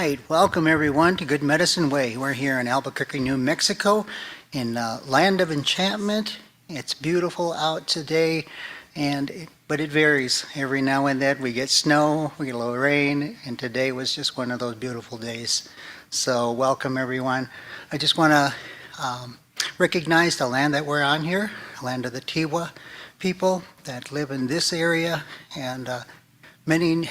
right, welcome everyone to Good Medicine Way. We're here in Albuquerque, New Mexico, in Land of Enchantment. It's beautiful out today, but it varies. Every now and then we get snow, we get a little rain, and today was just one of those beautiful days. So welcome everyone. I just want to recognize the land that we're on here, land of the Tiwa people that live in this area, and many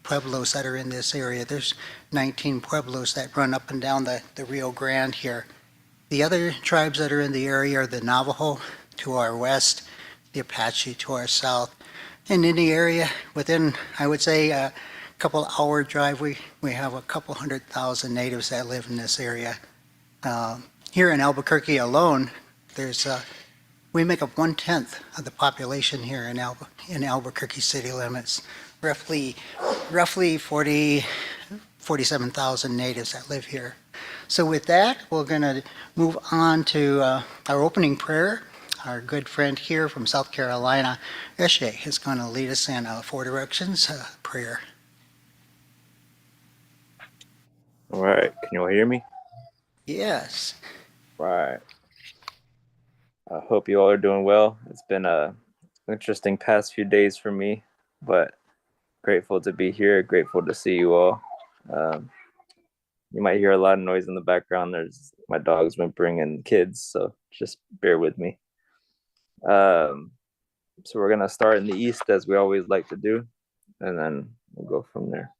pueblos that are in this area. There's 19 pueblos that run up and down the Rio Grande here. The other tribes that are in the area are the Navajo to our west, the Apache to our south. And in the area, within, I would say, a couple hour drive, we have a couple 100,000 natives that live in this area. Here in Albuquerque alone, we make up 1/10 of the population here in Albuquerque city limits. Roughly 47,000 natives that live here. So with that, we're going to move on to our opening prayer. Our good friend here from South Carolina, Eshe, is going to lead us in Four Directions prayer. All right, can you all hear me? Yes. Right. I hope you all are doing well. It's been a interesting past few days for me, but grateful to be here, grateful to see you all. You might hear a lot of noise in the background. There's my dog's whimpering and kids, so just bear with me. So we're gonna start in the east as we always like to do, and then we'll go from there.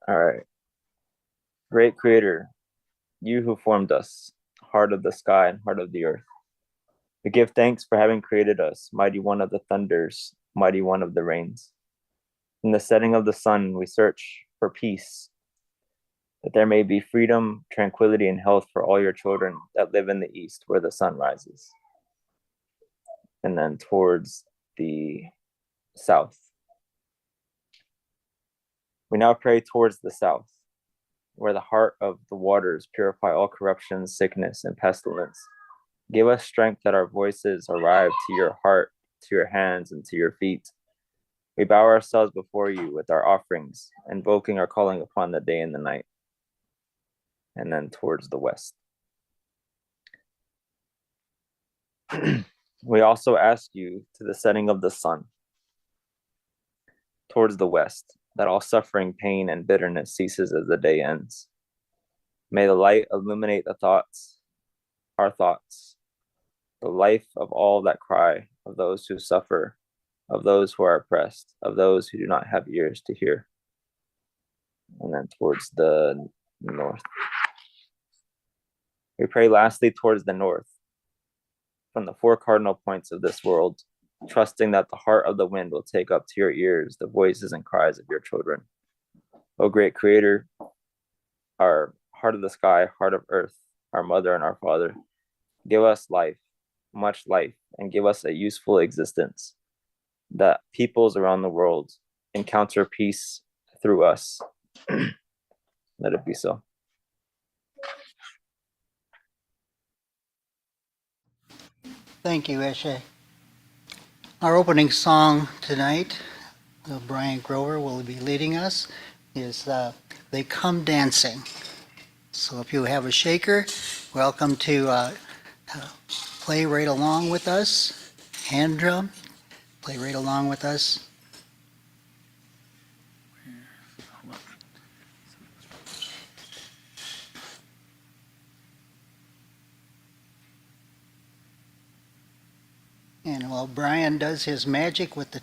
All right. Great Creator, you who formed us, heart of the sky and heart of the earth. We give thanks for having created us, mighty one of the thunders, mighty one of the rains. In the setting of the sun, we search for peace, that there may be freedom, tranquility, and health for all your children that live in the east where the sun rises. And then towards the south. We now pray towards the south, where the heart of the waters purify all corruption, sickness, and pestilence. Give us strength that our voices arrive to your heart, to your hands, and to your feet. We bow ourselves before you with our offerings, invoking our calling upon the day and the night. And then towards the west. We also ask you to the setting of the sun, towards the west, that all suffering, pain, and bitterness ceases as the day ends. May the light illuminate our thoughts, the life of all that cry, of those who suffer, of those who are oppressed, of those who do not have ears to hear. And then towards the north. We pray lastly towards the north, from the four cardinal points of this world, trusting that the heart of the wind will take up to your ears the voices and cries of your children. O great Creator, our heart of the sky, heart of earth, our mother and our father, give us life, much life, and give us a useful existence, that peoples around the world encounter peace through us. Let it be so. Thank you, Eshe. Our opening song tonight, Brian Grover will be leading us, is They Come Dancing. So if you have a shaker, welcome to play right along with us. Hand drum, play right along with us. And while Brian does his magic with the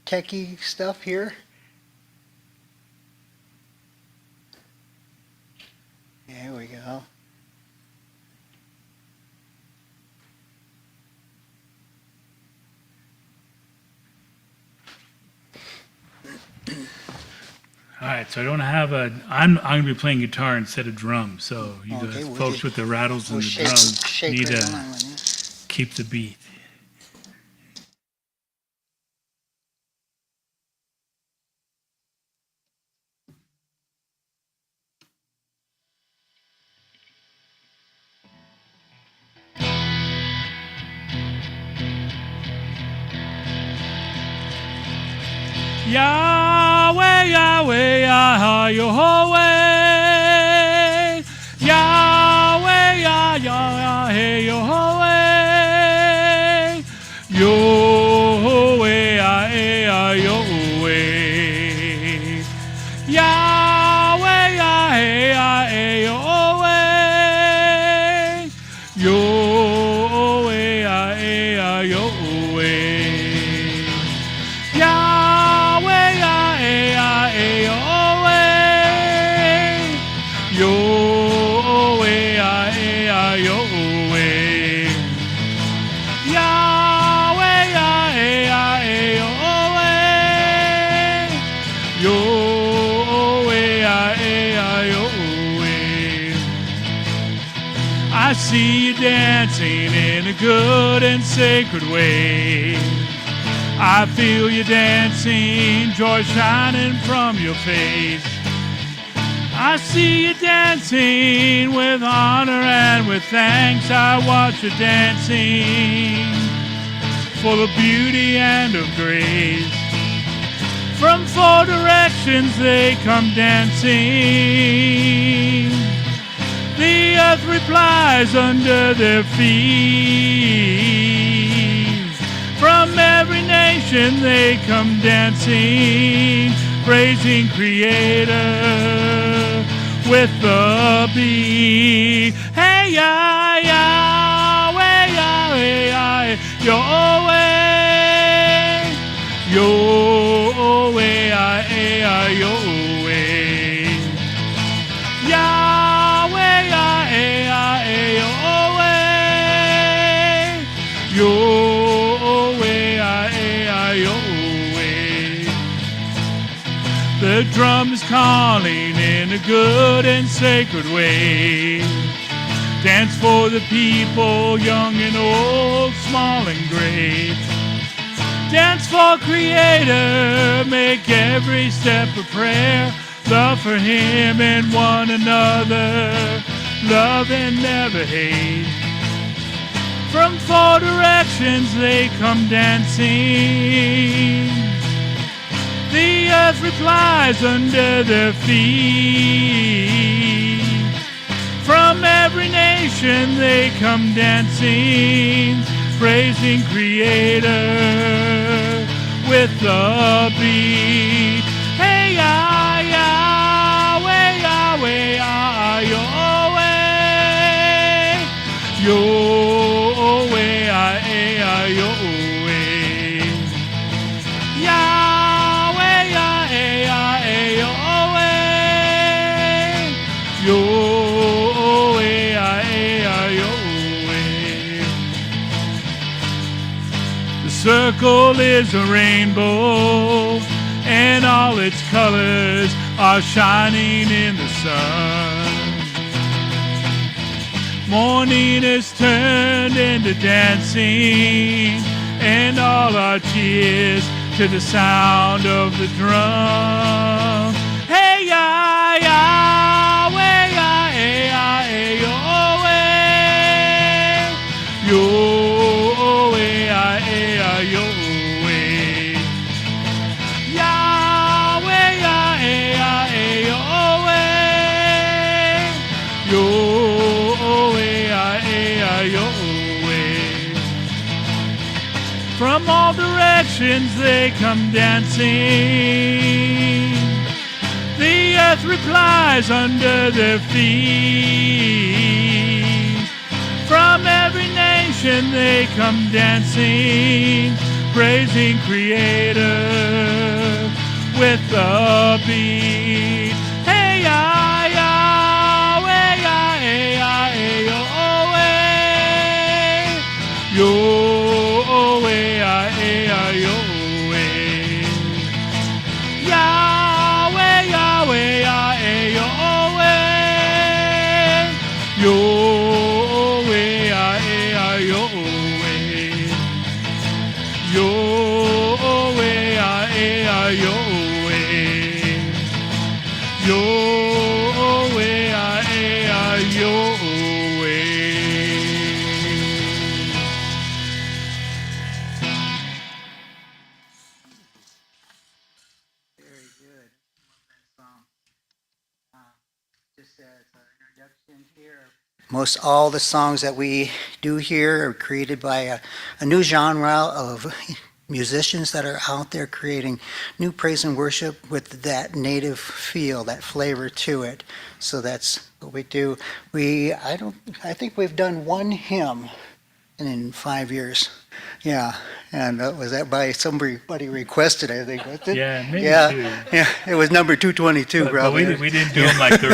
techie stuff here, there we go. All right, so I don't have I'm going to be playing guitar instead of drums, so you Okay, guys, we'll folks just- with the rattles We'll and the drums shake need right to along with you. keep the beat. Yahweh, Yahweh, Yahweh. Yahweh, Yahweh, Yahweh. Yahweh, Yahweh. Yahweh, Yahweh, Yahweh. Yahweh, Yahweh. Yahweh, Yahweh, Yahweh. Yahweh, Yahweh. Yahweh, Yahweh, Yahweh. Yahweh. I see you dancing in a good and sacred way. I feel you dancing, joy shining from your face. I see you dancing with honor and with thanks. I watch you dancing, full of beauty and of grace. From four directions they come dancing. The earth replies under their feet. From every nation they come dancing, praising Creator with the beat. Hey, Yahweh, Yahweh, Yahweh, Yahweh, Yahweh, Yahweh, Yahweh, Yahweh. The drum is calling in a good and sacred way. Dance for the people, young and old, small and great. Dance for Creator, make every step a prayer. Love for Him and one another, love and never hate. From four directions they come dancing. The earth replies under their feet. From every nation they come dancing, praising Creator with the beat. Hey, Yahweh, Yahweh, Yahweh, Yahweh, Yahweh. Yahweh, Yahweh, Yahweh, Yahweh. The circle is a rainbow, and all its colors are shining in the sun. Morning is turned into dancing, and all our cheers to the sound of the drum. Hey, Yahweh, Yahweh, Yahweh, Yahweh, Yahweh, Yahweh, Yahweh, Yahweh. From all directions they come dancing. The earth replies under their feet. From every nation they come dancing, praising Creator with the beat. Hey, Yahweh, Yahweh, Yahweh, Yahweh, Yahweh. Yahweh, Yahweh, Yahweh, Yahweh, Yahweh, Yahweh, Yahweh, Yahweh. Most all the songs that we do here are created by a new genre of musicians that are out there creating new praise and worship with that native feel, that flavor to it. So that's what we do. I think we've done one hymn in 5 years. Yeah, and was that by somebody requested? I think. Was it? Yeah, maybe Yeah, two. yeah. It was number 222, But probably. we didn't do them like they're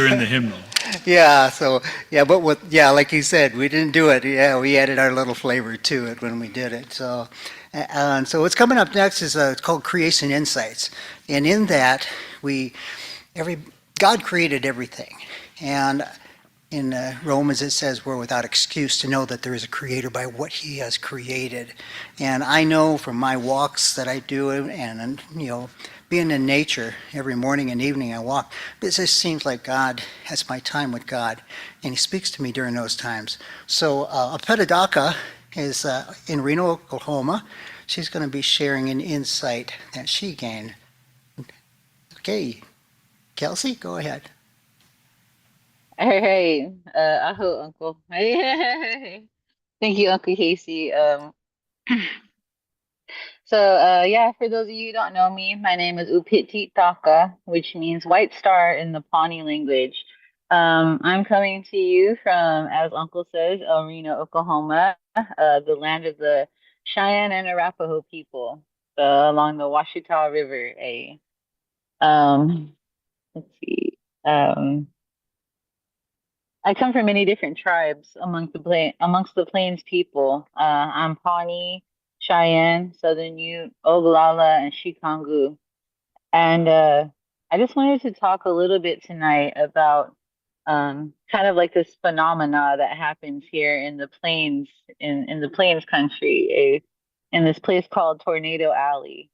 in the hymnal. Yeah, so yeah, but like you said, we didn't do it. Yeah, we added our little flavor to it when we did it. So, and so what's coming up next is it's called Creation Insights, and in that we every God created everything, and in Romans it says we're without excuse to know that there is a creator by what he has created. And I know from my walks that I do, and being in nature every morning and evening I walk, it just seems like God has my time with God, and he speaks to me during those times. So Apetadaka is in Reno, Oklahoma. She's going to be sharing an insight that she gained. Okay, Kelsey, go ahead. Hey, aho, Uncle. Thank you, Uncle Casey. Yeah, for those of you who don't know me, my name is Upiti Taka, which means white star in the Pawnee language. I'm coming to you from, as Uncle says, El Reno, Oklahoma, the land of the Cheyenne and Arapaho people, along the Washita River. Um, let's see. I come from many different tribes amongst the Plains people. I'm Pawnee, Cheyenne, Southern Ute, Oglala, and Chikangu. And I just wanted to talk a little bit tonight about kind of like this phenomena that happens here in the plains, in the Plains country, in this place called Tornado Alley.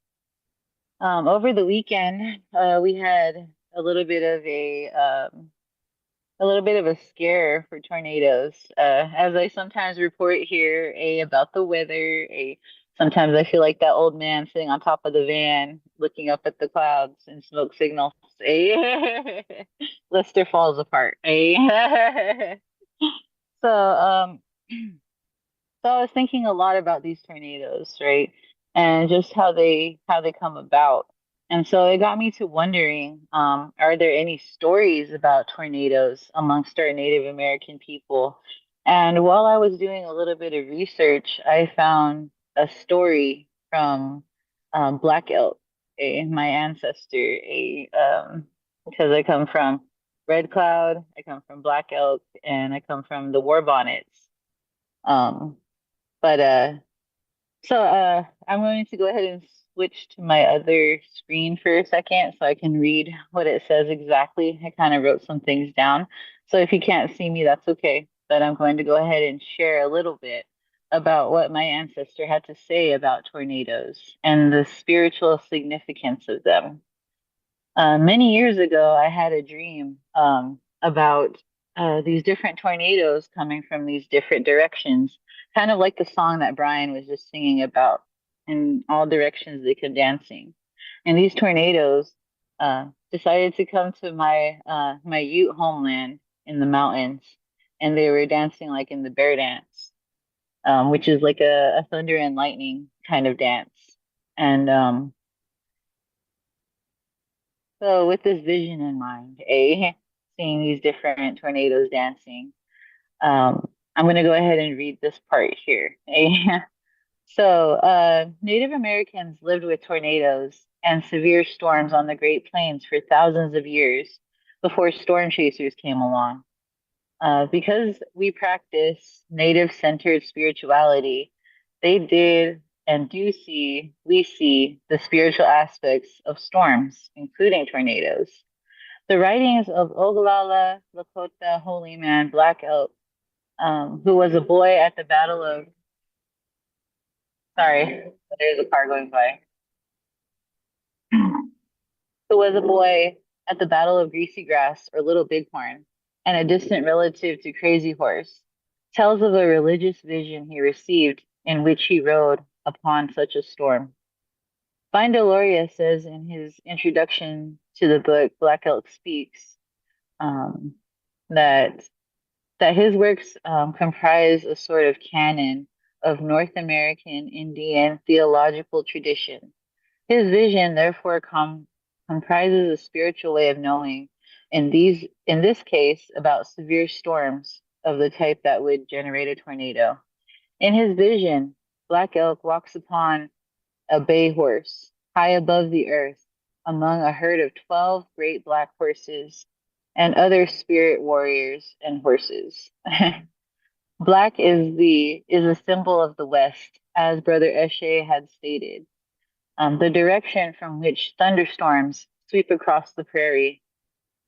Over the weekend, we had a little bit of a scare for tornadoes. As I sometimes report here, about the weather. Sometimes I feel like that old man sitting on top of the van, looking up at the clouds and smoke signals. Lester falls apart. So, so I was thinking a lot about these tornadoes, right? And just how they come about. And so it got me to wondering, are there any stories about tornadoes amongst our Native American people? And while I was doing a little bit of research, I found a story from Black Elk, my ancestor, because I come from Red Cloud, I come from Black Elk, and I come from the War Bonnets. Um, but I'm going to go ahead and switch to my other screen for a second so I can read what it says exactly. I kind of wrote some things down. So if you can't see me, that's okay. But I'm going to go ahead and share a little bit about what my ancestor had to say about tornadoes and the spiritual significance of them. Many years ago, I had a dream about these different tornadoes coming from these different directions, kind of like the song that Brian was just singing about. In all directions they come dancing, and these tornadoes decided to come to my Ute homeland in the mountains, and they were dancing like in the bear dance, which is like a thunder and lightning kind of dance, and so, with this vision in mind, seeing these different tornadoes dancing, I'm going to go ahead and read this part here. Native Americans lived with tornadoes and severe storms on the Great Plains for thousands of years before storm chasers came along. Because we practice native centered spirituality, they did and we see the spiritual aspects of storms, including tornadoes. The writings of Oglala Lakota holy man Black Elk, who was a boy at the Battle of, sorry, there's a car going by, who was a boy at the Battle of Greasy Grass or Little Bighorn, and a distant relative to Crazy Horse, tells of a religious vision he received in which he rode upon such a storm. Vine Deloria says in his introduction to the book Black Elk Speaks, that that his works comprise a sort of canon of North American Indian theological tradition. His vision, therefore, comprises a spiritual way of knowing, in this case, about severe storms of the type that would generate a tornado. In his vision, Black Elk walks upon a bay horse, high above the earth, among a herd of 12 great black horses and other spirit warriors and horses. Black is a symbol of the West, as Brother Eshe had stated. The direction from which thunderstorms sweep across the prairie.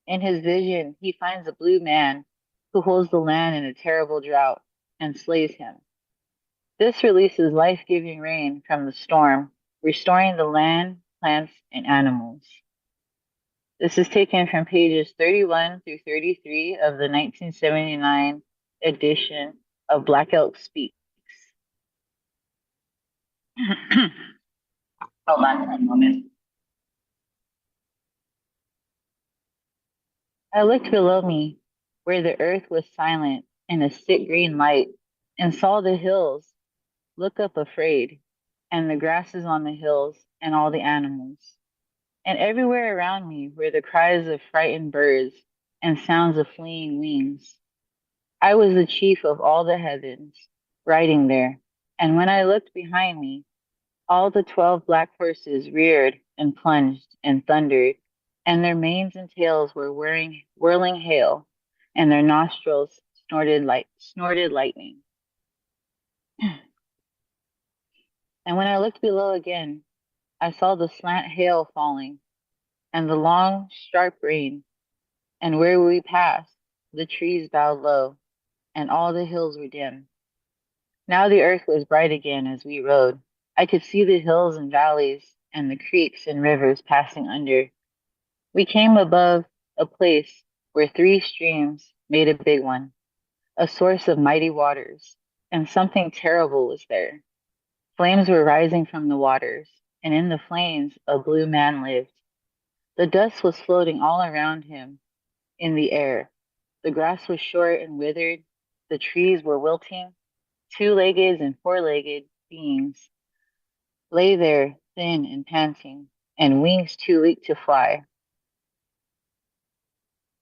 In his vision, he finds a blue man who holds the land in a terrible drought and slays him. This releases life-giving rain from the storm, restoring the land, plants, and animals. This is taken from pages 31 through 33 of the 1979 edition of Black Elk Speaks. Hold on a moment. I looked below me, where the earth was silent in a sick green light, and saw the hills look up afraid, and the grasses on the hills, and all the animals. And everywhere around me were the cries of frightened birds and sounds of fleeing wings. I was the chief of all the heavens, riding there, and when I looked behind me, all the 12 black horses reared and plunged and thundered, and their manes and tails were whirling hail, and their nostrils snorted lightning. And when I looked below again, I saw the slant hail falling, and the long, sharp rain, and where we passed, the trees bowed low, and all the hills were dim. Now the earth was bright again as we rode. I could see the hills and valleys, and the creeks and rivers passing under. We came above a place where 3 streams made a big one, a source of mighty waters, and something terrible was there. Flames were rising from the waters, and in the flames a blue man lived. The dust was floating all around him in the air. The grass was short and withered. The trees were wilting. 2-legged and 4-legged beings lay there thin and panting, and wings too weak to fly.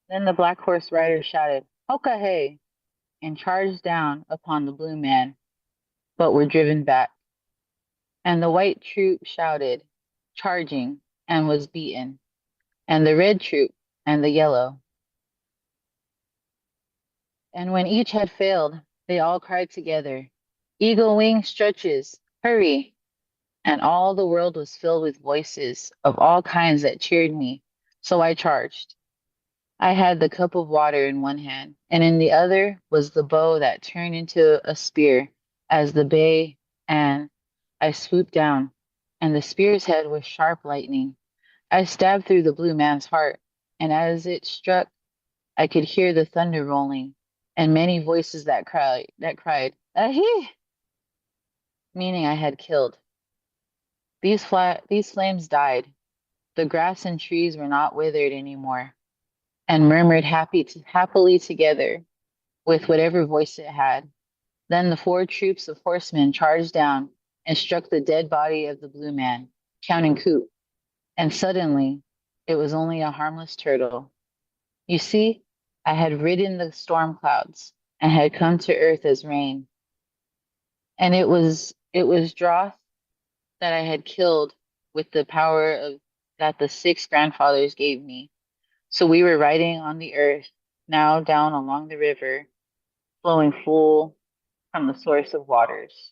Then the black horse rider shouted, "Hoka hey!" and charged down upon the blue man, but were driven back. And the white troop shouted, charging, and was beaten, and the red troop and the yellow. And when each had failed, they all cried together, "Eagle wing stretches, hurry!" And all the world was filled with voices of all kinds that cheered me. So I charged. I had the cup of water in one hand, and in the other was the bow that turned into a spear as the bay, and I swooped down, and the spear's head was sharp lightning. I stabbed through the blue man's heart, and as it struck, I could hear the thunder rolling, and many voices that cried, "Ahi!" meaning I had killed. These flames died. The grass and trees were not withered anymore, and murmured happily together with whatever voice it had. Then the 4 troops of horsemen charged down and struck the dead body of the blue man, counting coup. And suddenly, it was only a harmless turtle. You see, I had ridden the storm clouds and had come to earth as rain. And it was Droth that I had killed with the power of that the 6 grandfathers gave me. So we were riding on the earth, now down along the river, flowing full from the source of waters.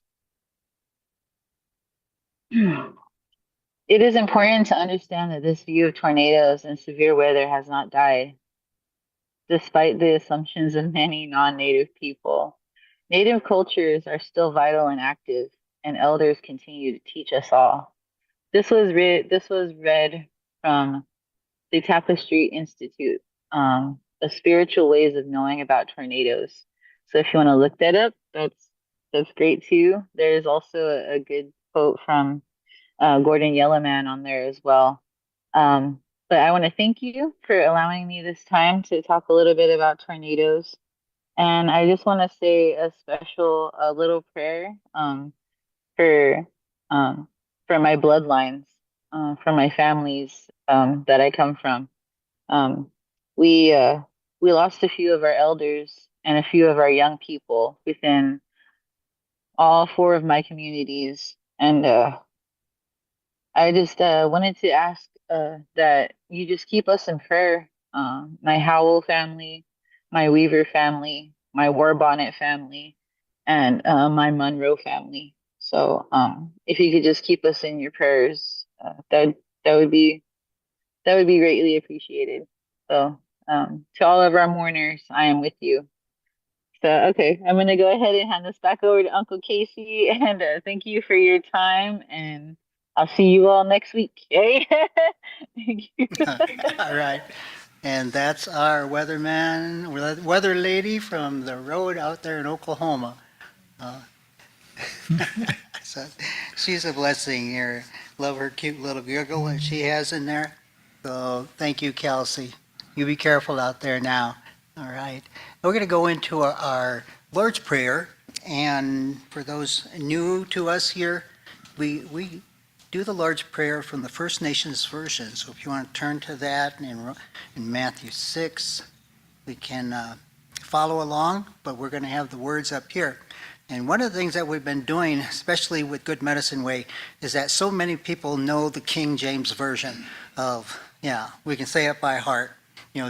It is important to understand that this view of tornadoes and severe weather has not died, despite the assumptions of many non-native people. Native cultures are still vital and active, and elders continue to teach us all. This was read from the Tapestry Institute, a spiritual ways of knowing about tornadoes. So if you want to look that up, that's great too. There's also a good quote from Gordon Yellowman on there as well. But I want to thank you for allowing me this time to talk a little bit about tornadoes. And I just want to say a special, a little prayer for um, for my bloodlines, for my families that I come from. Um, we uh, we lost a few of our elders and a few of our young people within all four of my communities, and I just wanted to ask that you just keep us in prayer. My Howell family, my Weaver family, my Warbonnet family, and my Monroe family. So if you could just keep us in your prayers, that would be greatly appreciated. So to all of our mourners, I am with you. So, okay, I'm going to go ahead and hand this back over to Uncle Casey. And thank you for your time. And I'll see you all next week. Okay? Thank you. All right. And that's our weatherman, weather lady from the road out there in Oklahoma. Uh, so she's a blessing here. Love her cute little giggle that she has in there. So thank you, Kelsey. You be careful out there now. All right. We're going to go into our Lord's Prayer. And for those new to us here, we do the Lord's Prayer from the First Nations Version. So if you want to turn to that in Matthew 6, we can follow along, but we're going to have the words up here. And one of the things that we've been doing, especially with Good Medicine Way, is that so many people know the King James Version of, we can say it by heart,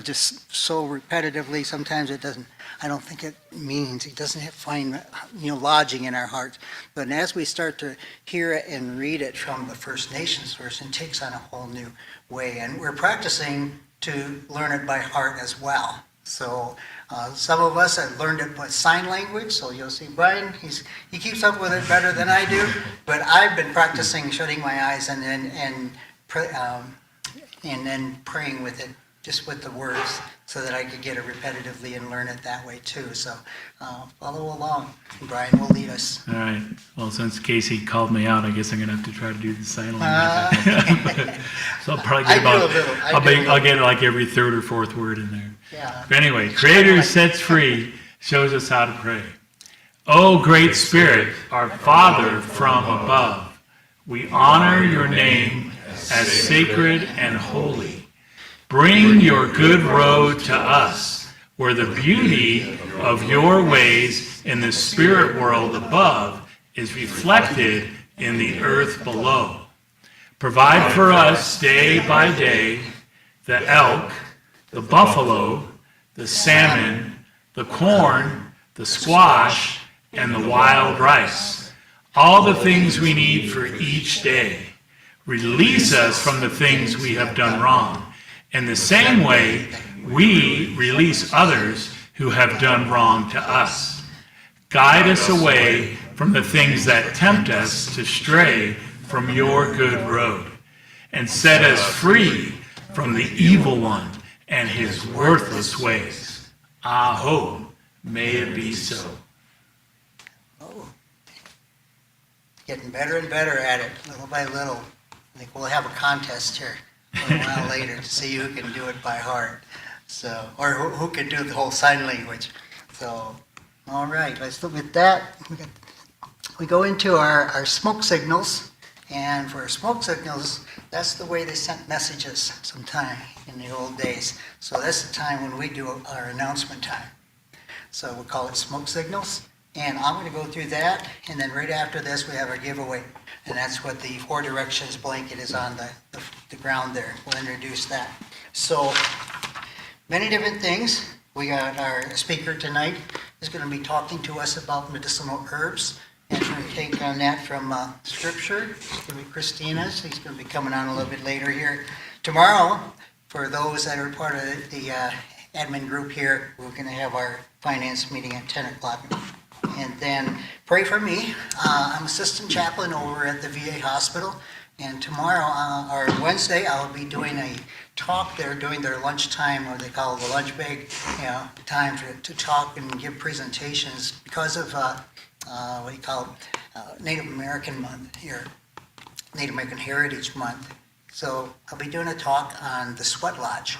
just so repetitively. Sometimes it doesn't, I don't think it doesn't find, lodging in our hearts. But as we start to hear it and read it from the First Nations version, it takes on a whole new way. And we're practicing to learn it by heart as well. So some of us have learned it by sign language. So you'll see Brian, he keeps up with it better than I do. But I've been practicing shutting my eyes and then praying with it, just with the words, so that I could get it repetitively and learn it that way too. So follow along. Brian will lead us. All right. Well, since Casey called me out, I guess I'm going to have to try to do the sign language. So I'll probably get I'll get like every third or fourth word in there. Yeah. But anyway, Creator sets free, shows us how to pray. O great Spirit, our Father from above, we honor your name as sacred and holy. Bring your good road to us, where the beauty of your ways in the spirit world above is reflected in the earth below. Provide for us day by day the elk, the buffalo, the salmon, the corn, the squash, and the wild rice. All the things we need for each day. Release us from the things we have done wrong. In the same way, we release others who have done wrong to us. Guide us away from the things that tempt us to stray from your good road, and set us free from the evil one and his worthless ways. Aho, may it be so. Oh, getting better and better at it, little by little. I think we'll have a contest here a little while later to see who can do it by heart. So, or who can do the whole sign language. So, all right, let's look at that. We go into our smoke signals, and for our smoke signals, that's the way they sent messages sometime in the old days. So that's the time when we do our announcement time. So we'll call it smoke signals. And I'm going to go through that, and then right after this we have our giveaway. And that's what the Four Directions blanket is on the ground there. We'll introduce that. So many different things. We got our speaker tonight is going to be talking to us about medicinal herbs. And we're going to take on that from Scripture. It's going to be Christina. She's going to be coming on a little bit later here. Tomorrow, for those that are part of the admin group here, we're going to have our finance meeting at 10 o'clock. And then pray for me. I'm assistant chaplain over at the VA hospital. And tomorrow, or Wednesday, I'll be doing a talk there during their lunchtime, or they call it the lunch break, time to talk and give presentations because of what do you call it, Native American Month here, Native American Heritage Month. So I'll be doing a talk on the Sweat Lodge.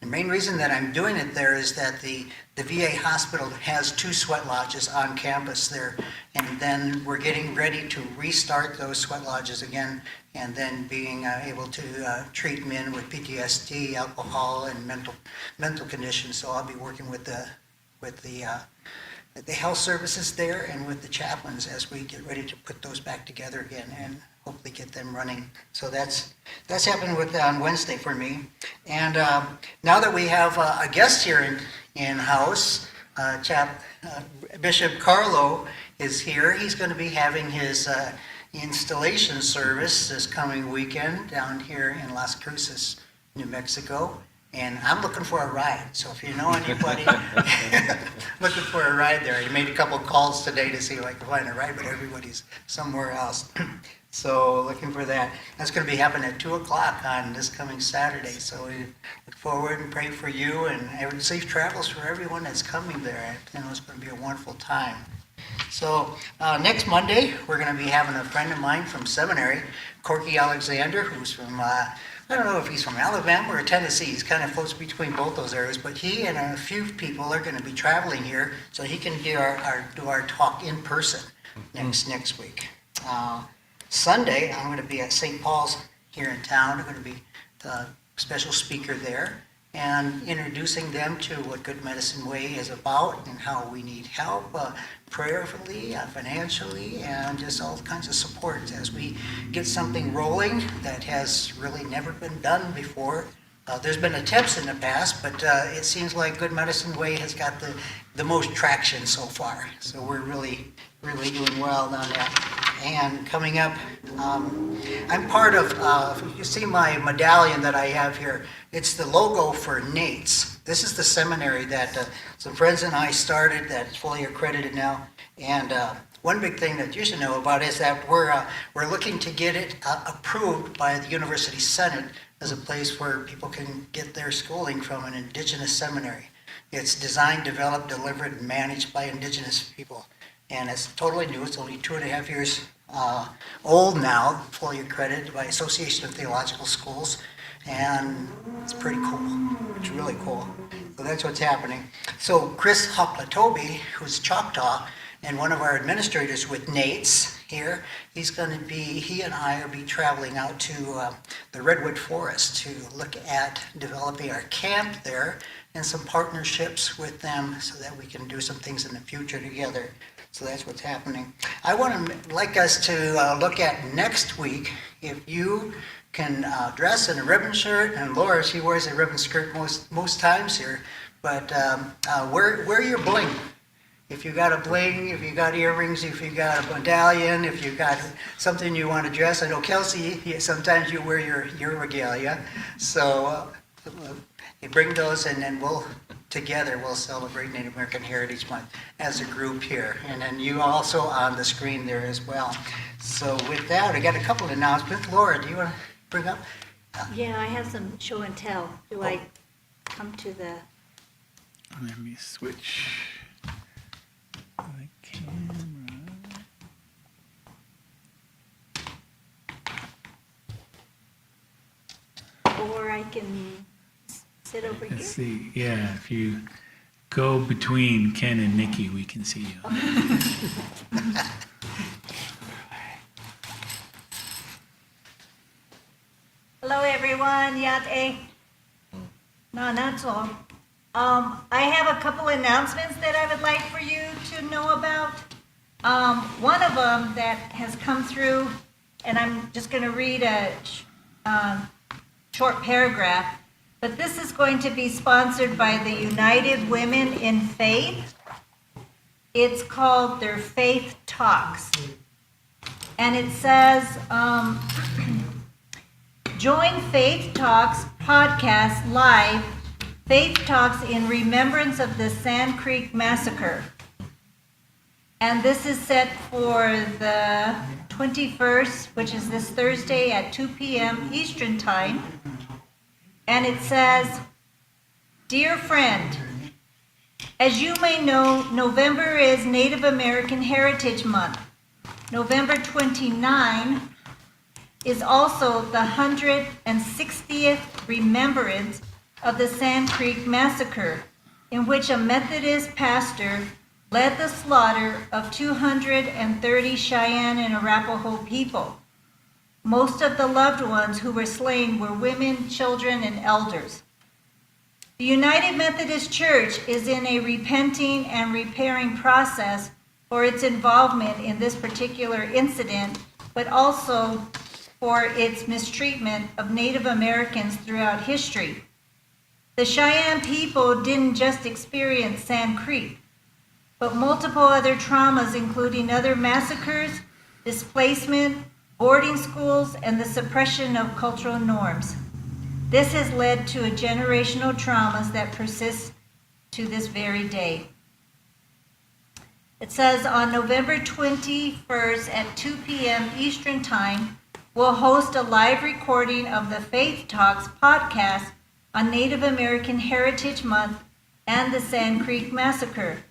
The main reason that I'm doing it there is that the VA hospital has 2 sweat lodges on campus there, and then we're getting ready to restart those sweat lodges again, and then being able to treat men with PTSD, alcohol, and mental conditions. So I'll be working with the health services there and with the chaplains as we get ready to put those back together again and hopefully get them running. So that's happened on Wednesday for me. And now that we have a guest here in house, Bishop Carlo is here. He's going to be having his installation service this coming weekend down here in Las Cruces, New Mexico. And I'm looking for a ride. So if you know anybody looking for a ride there, I made a couple calls today to see if I could find a ride, but everybody's somewhere else. So looking for that. That's going to be happening at 2 o'clock on this coming Saturday. So we look forward and pray for you and safe travels for everyone that's coming there. I know it's going to be a wonderful time. So next Monday, we're going to be having a friend of mine from seminary, Corky Alexander, who's from, I don't know if he's from Alabama or Tennessee. He's kind of floats between both those areas, but he and a few people are going to be traveling here so he can do our talk in person next week. Sunday, I'm going to be at St. Paul's here in town. I'm going to be the special speaker there and introducing them to what Good Medicine Way is about and how we need help prayerfully, financially, and just all kinds of support as we get something rolling that has really never been done before. There's been attempts in the past, but it seems like Good Medicine Way has got the most traction so far. So we're really doing well on that. And coming up, I'm part of, if you see my medallion that I have here, it's the logo for NATES. This is the seminary that some friends and I started that's fully accredited now. And one big thing that you should know about is that we're looking to get it approved by the University Senate as a place where people can get their schooling from an indigenous seminary. It's designed, developed, delivered, and managed by indigenous people. And it's totally new. It's only 2.5 years old now, fully accredited by Association of Theological Schools. And it's pretty cool. It's really cool. So that's what's happening. So Chris Hoplatobi, who's Choctaw, and one of our administrators with NATES here, he and I will be traveling out to the Redwood Forest to look at developing our camp there and some partnerships with them so that we can do some things in the future together. So that's what's happening. I like us to look at next week, if you can dress in a ribbon shirt, and Laura, she wears a ribbon skirt most times here, but wear your bling. If you got a bling, if you got earrings, if you got a medallion, if you got something you want to dress. I know Kelsey, sometimes you wear your regalia. So you bring those, and then we'll celebrate Native American Heritage Month as a group here. And then you also on the screen there as well. So with that, I got a couple of announcements. Laura, do you want to bring up? Yeah, I have some show and tell. Do I come to the... Let me switch the camera. Or I can sit over here? Let's see. Yeah, if you go between Ken and Nikki, we can see you. Hello, everyone. Yate. No, that's all. I have a couple announcements that I would like for you to know about. One of them that has come through, and I'm just going to read a short paragraph, but this is going to be sponsored by the United Women in Faith. It's called their Faith Talks. And it says, join Faith Talks podcast live, Faith Talks in remembrance of the Sand Creek Massacre. And this is set for the 21st, which is this Thursday at 2 p.m. Eastern Time. And it says, Dear friend, as you may know, November is Native American Heritage Month. November 29 is also the 160th remembrance of the Sand Creek Massacre, in which a Methodist pastor led the slaughter of 230 Cheyenne and Arapaho people. Most of the loved ones who were slain were women, children, and elders. The United Methodist Church is in a repenting and repairing process for its involvement in this particular incident, but also for its mistreatment of Native Americans throughout history. The Cheyenne people didn't just experience Sand Creek, but multiple other traumas, including other massacres, displacement, boarding schools, and the suppression of cultural norms. This has led to a generational traumas that persist to this very day. It says on November 21st at 2 p.m. Eastern Time, we'll host a live recording of the Faith Talks podcast on Native American Heritage Month and the Sand Creek Massacre.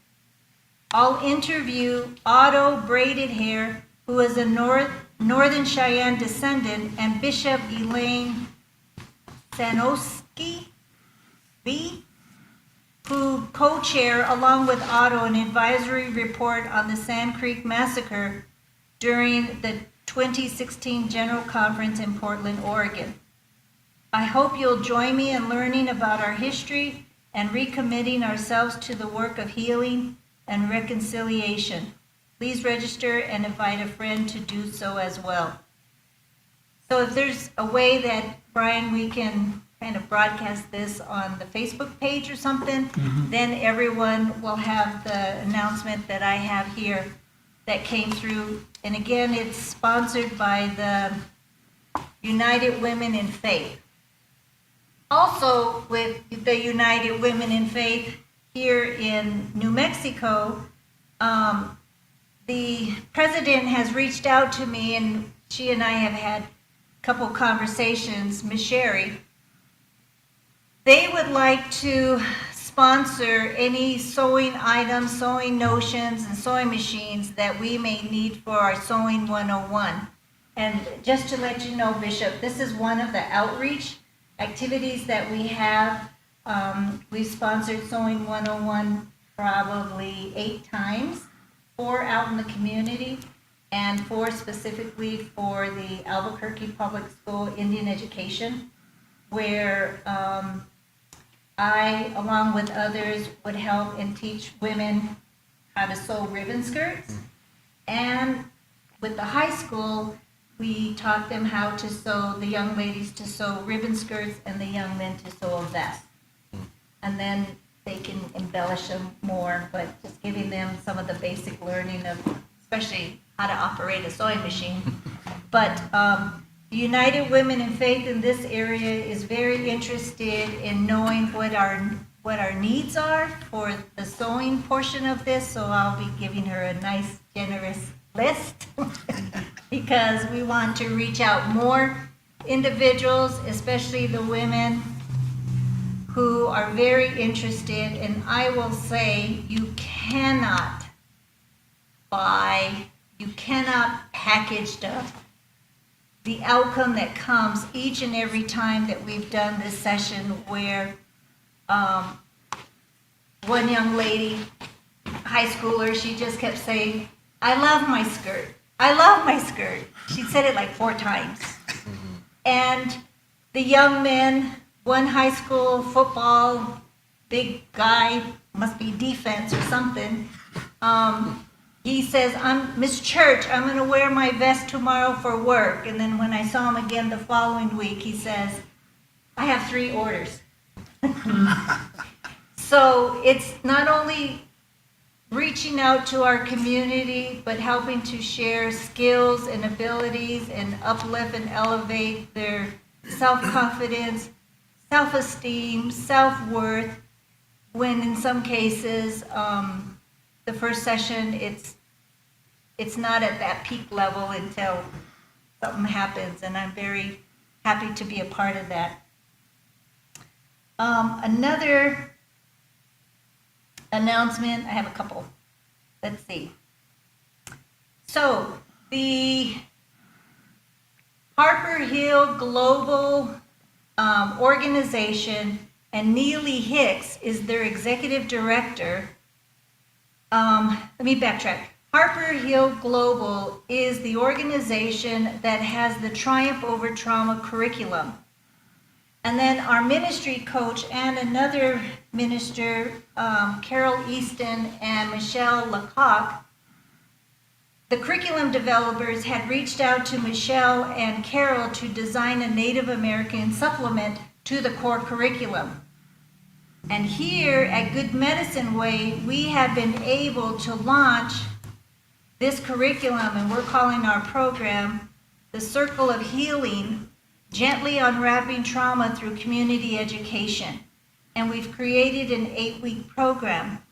I'll interview Otto Braided Hair, who is a Northern Cheyenne descendant, and Bishop Elaine Sanoski, who co-chair, along with Otto, an advisory report on the Sand Creek Massacre during the 2016 General Conference in Portland, Oregon. I hope you'll join me in learning about our history and recommitting ourselves to the work of healing and reconciliation. Please register and invite a friend to do so as well. So if there's a way that, Brian, we can kind of broadcast this on the Facebook page or something, then everyone will have the announcement that I have here that came through. And again, it's sponsored by the United Women in Faith. Also, with the United Women in Faith here in New Mexico, the president has reached out to me, and she and I have had a couple conversations, Ms. Sherry. They would like to sponsor any sewing items, sewing notions, and sewing machines that we may need for our Sewing 101. And just to let you know, Bishop, this is one of the outreach activities that we have. We've sponsored Sewing 101 probably 8 times, 4 out in the community, and 4 specifically for the Albuquerque Public School Indian Education, where I, along with others, would help and teach women how to sew ribbon skirts. And with the high school, we taught them how to sew, the young ladies to sew ribbon skirts and the young men to sew a vest. And then they can embellish them more, but just giving them some of the basic learning of, especially how to operate a sewing machine. But the United Women in Faith in this area is very interested in knowing what our needs are for the sewing portion of this, so I'll be giving her a nice, generous list because we want to reach out more individuals, especially the women who are very interested. And I will say, you cannot package stuff. The outcome that comes each and every time that we've done this session, where one young lady, high schooler, she just kept saying, I love my skirt. I love my skirt. She said it like 4 times. And the young men, one high school football, big guy, must be defense or something. He says, Miss Church, I'm going to wear my vest tomorrow for work. And then when I saw him again the following week, he says, I have 3 orders. So it's not only reaching out to our community, but helping to share skills and abilities and uplift and elevate their self-confidence, self-esteem, self-worth, when in some cases, the first session, it's not at that peak level until something happens, and I'm very happy to be a part of that. Another announcement, I have a couple. Let's see. So the Harper Hill Global organization and Neely Hicks is their executive director. Let me backtrack. Harper Hill Global is the organization that has the Triumph Over Trauma curriculum. And then our ministry coach and another minister, Carol Easton and Michelle Lecoq, the curriculum developers had reached out to Michelle and Carol to design a Native American supplement to the core curriculum. And here at Good Medicine Way, we have been able to launch this curriculum, and we're calling our program The Circle of Healing, Gently Unwrapping Trauma Through Community Education. And we've created an 8-week program.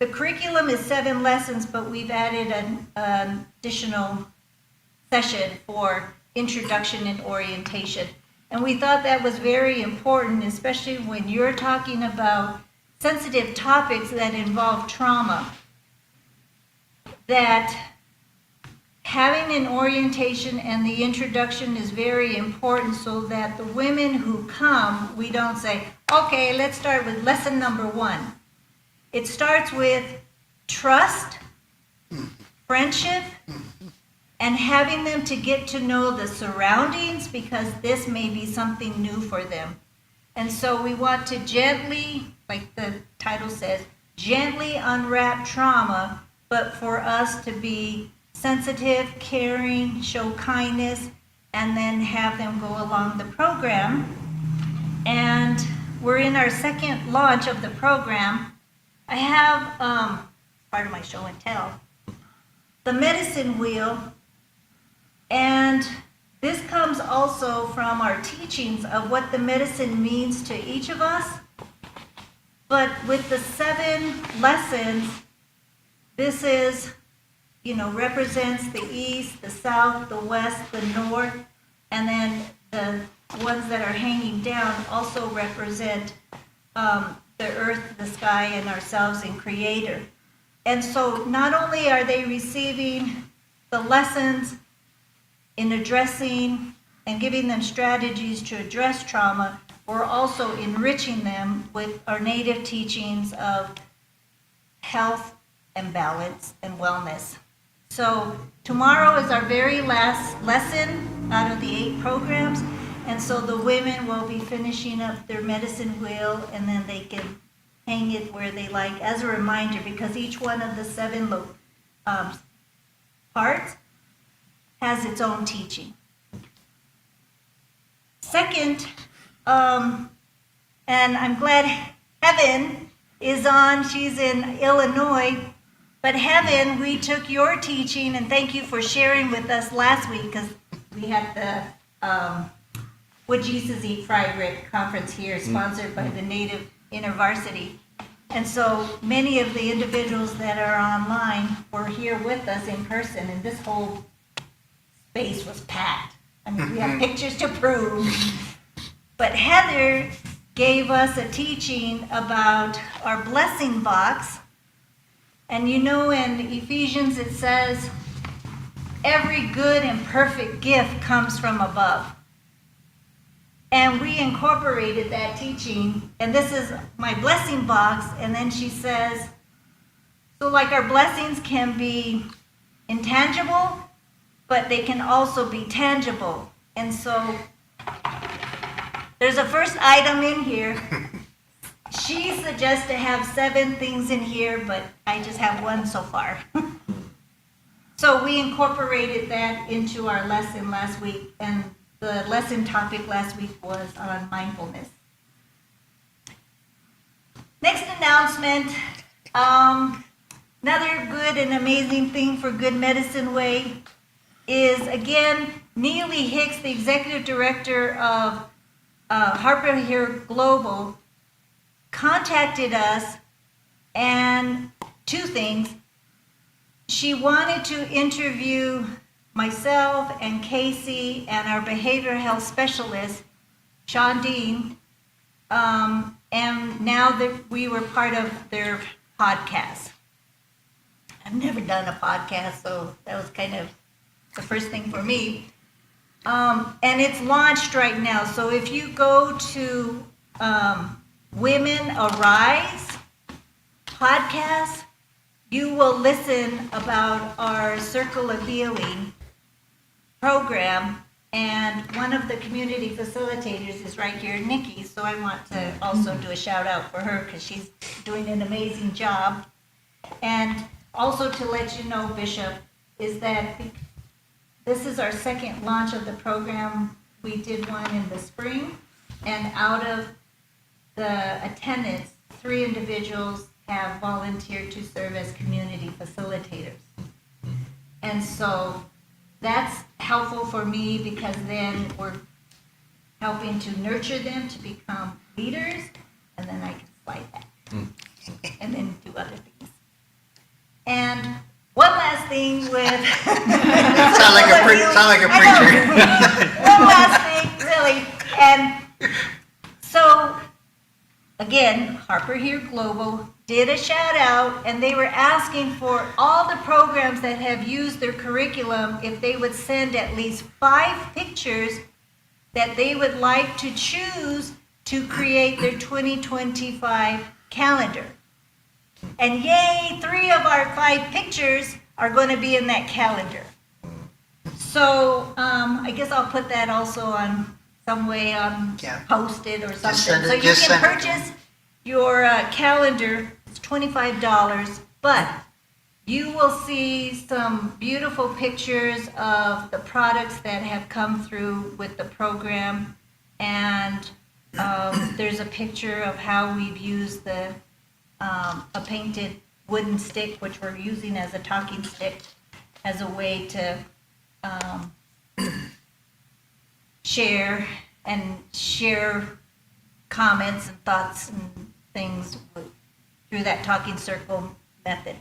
The curriculum is 7 lessons, but we've added an additional session for introduction and orientation. And we thought that was very important, especially when you're talking about sensitive topics that involve trauma, that having an orientation and the introduction is very important so that the women who come, we don't say, okay, let's start with lesson number 1. It starts with trust, friendship, and having them to get to know the surroundings, because this may be something new for them. And so we want to gently, like the title says, gently unwrap trauma, but for us to be sensitive, caring, show kindness, and then have them go along the program. And we're in our second launch of the program. I have, part of my show and tell, the medicine wheel. And this comes also from our teachings of what the medicine means to each of us. But with the 7 lessons, this is, represents the east, the south, the west, the north, and then the ones that are hanging down also represent the earth, the sky, and ourselves and Creator. And so not only are they receiving the lessons in addressing and giving them strategies to address trauma, we're also enriching them with our native teachings of health and balance and wellness. So tomorrow is our very last lesson out of the 8 programs, and so the women will be finishing up their medicine wheel, and then they can hang it where they like as a reminder, because each one of the 7 parts has its own teaching. Second, and I'm glad Heaven is on. She's in Illinois. But Heaven, we took your teaching, and thank you for sharing with us last week, because we had the Would Jesus Eat Fried Rib conference here, sponsored by the Native InterVarsity. And so many of the individuals that are online were here with us in person, and this whole space was packed. I mean, we have pictures to prove. But Heather gave us a teaching about our blessing box. And in Ephesians it says, every good and perfect gift comes from above. And we incorporated that teaching, and this is my blessing box. And then she says, so like our blessings can be intangible, but they can also be tangible. And so there's a first item in here. She suggests to have 7 things in here, but I just have 1 so far. So we incorporated that into our lesson last week, and the lesson topic last week was on mindfulness. Next announcement, another good and amazing thing for Good Medicine Way is, again, Neely Hicks, the executive director of Harper Hill Global, contacted us, and 2 things. She wanted to interview myself and Casey and our behavioral health specialist, Sean Dean, and now that we were part of their podcast. I've never done a podcast, so that was kind of the first thing for me. And it's launched right now, so if you go to Women Arise podcast, you will listen about our Circle of Healing program, and one of the community facilitators is right here, Nikki, so I want to also do a shout out for her because she's doing an amazing job. And also to let you know, Bishop, is that this is our second launch of the program. We did one in the spring, and out of the attendance, 3 individuals have volunteered to serve as community facilitators. And so that's helpful for me because then we're helping to nurture them to become leaders, and then I can slide back and then do other things. And one last thing with Sound like a preacher. one last thing, really. And so again, Harper Here Global did a shout out, and they were asking for all the programs that have used their curriculum if they would send at least 5 pictures that they would like to choose to create their 2025 calendar. And yay, 3 of our 5 pictures are going to be in that calendar. So I guess I'll put that also on some way on post it or something. send it- So you just can send it. purchase your calendar. It's $25, but you will see some beautiful pictures of the products that have come through with the program. And there's a picture of how we've used the a painted wooden stick, which we're using as a talking stick, as a way to share comments and thoughts and things through that talking circle method.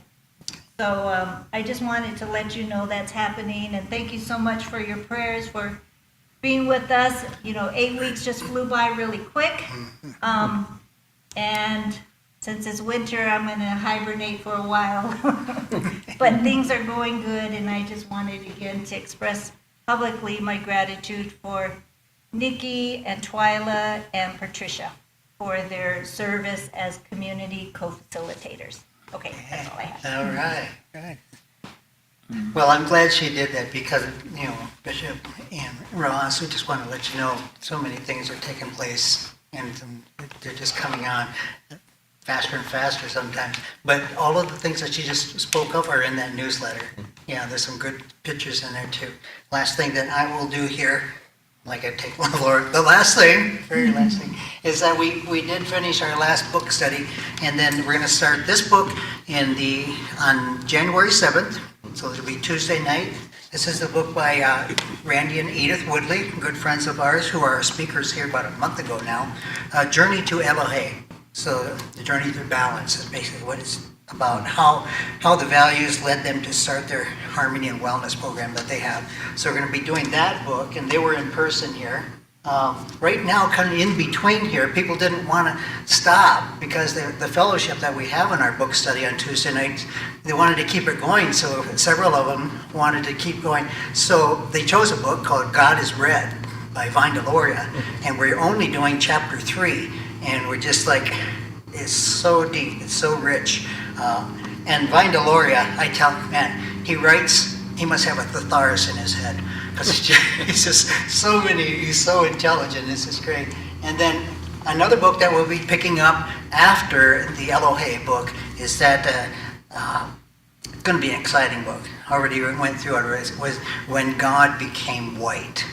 So I just wanted to let you know that's happening, and thank you so much for your prayers, for being with us. 8 weeks just flew by really quick. And since it's winter, I'm going to hibernate for a while. But things are going good, and I just wanted again to express publicly my gratitude for Nikki and Twyla and Patricia for their service as community co-facilitators. Okay, that's all I have. All right. Right. Well, I'm glad she did that because, Bishop and Ross, we just want to let you know so many things are taking place and they're just coming on faster and faster sometimes. But all of the things that she just spoke of are in that newsletter. Yeah, there's some good pictures in there too. Last thing that I will do here, like I take one Lord, the last thing, very last thing, is that we did finish our last book study, and then we're going to start this book on January 7th, so it'll be Tuesday night. This is the book by Randy and Edith Woodley, good friends of ours who are speakers here about a month ago now. Journey to Elohim. So the journey through balance is basically what it's about, how the values led them to start their harmony and wellness program that they have. So we're going to be doing that book, and they were in person here. Right now, kind of in between here, people didn't want to stop because the fellowship that we have in our book study on Tuesday nights, they wanted to keep it going, so several of them wanted to keep going. So they chose a book called God is Red by Vine Deloria, and we're only doing chapter 3, and we're just like, it's so deep, it's so rich. And Vine Deloria, I tell him, man, he writes, he must have a thesaurus in his head, because he's just he's so intelligent, this is great. And then another book that we'll be picking up after the Elohe book is that, it's going to be an exciting book. Already went through it, was When God Became White.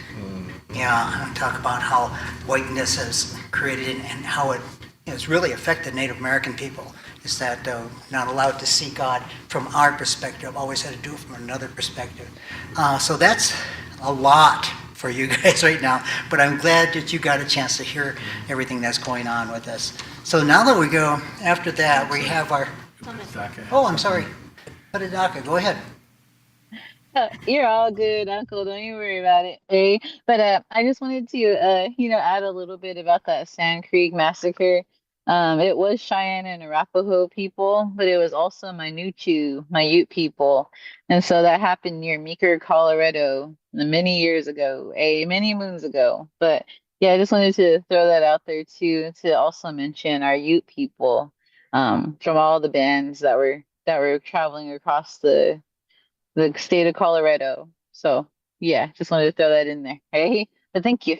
Yeah, talk about how whiteness has created and how it has really affected Native American people. Is that not allowed to see God from our perspective, always had to do it from another perspective. So that's a lot for you guys right now, but I'm glad that you got a chance to hear everything that's going on with us. So now that we go, after that, we have our... Oh, I'm sorry. Padadaka, go ahead. You're all good, Uncle. Don't you worry about it. Hey, but I just wanted to, add a little bit about that Sand Creek massacre. It was Cheyenne and Arapaho people, but it was also Manuchu, my Ute people, and so that happened near Meeker, Colorado, many years ago, many moons ago. But Yeah, I just wanted to throw that out there too, to also mention our Ute people, from all the bands that were traveling across the state of Colorado. So yeah, just wanted to throw that in there. Hey, but thank you.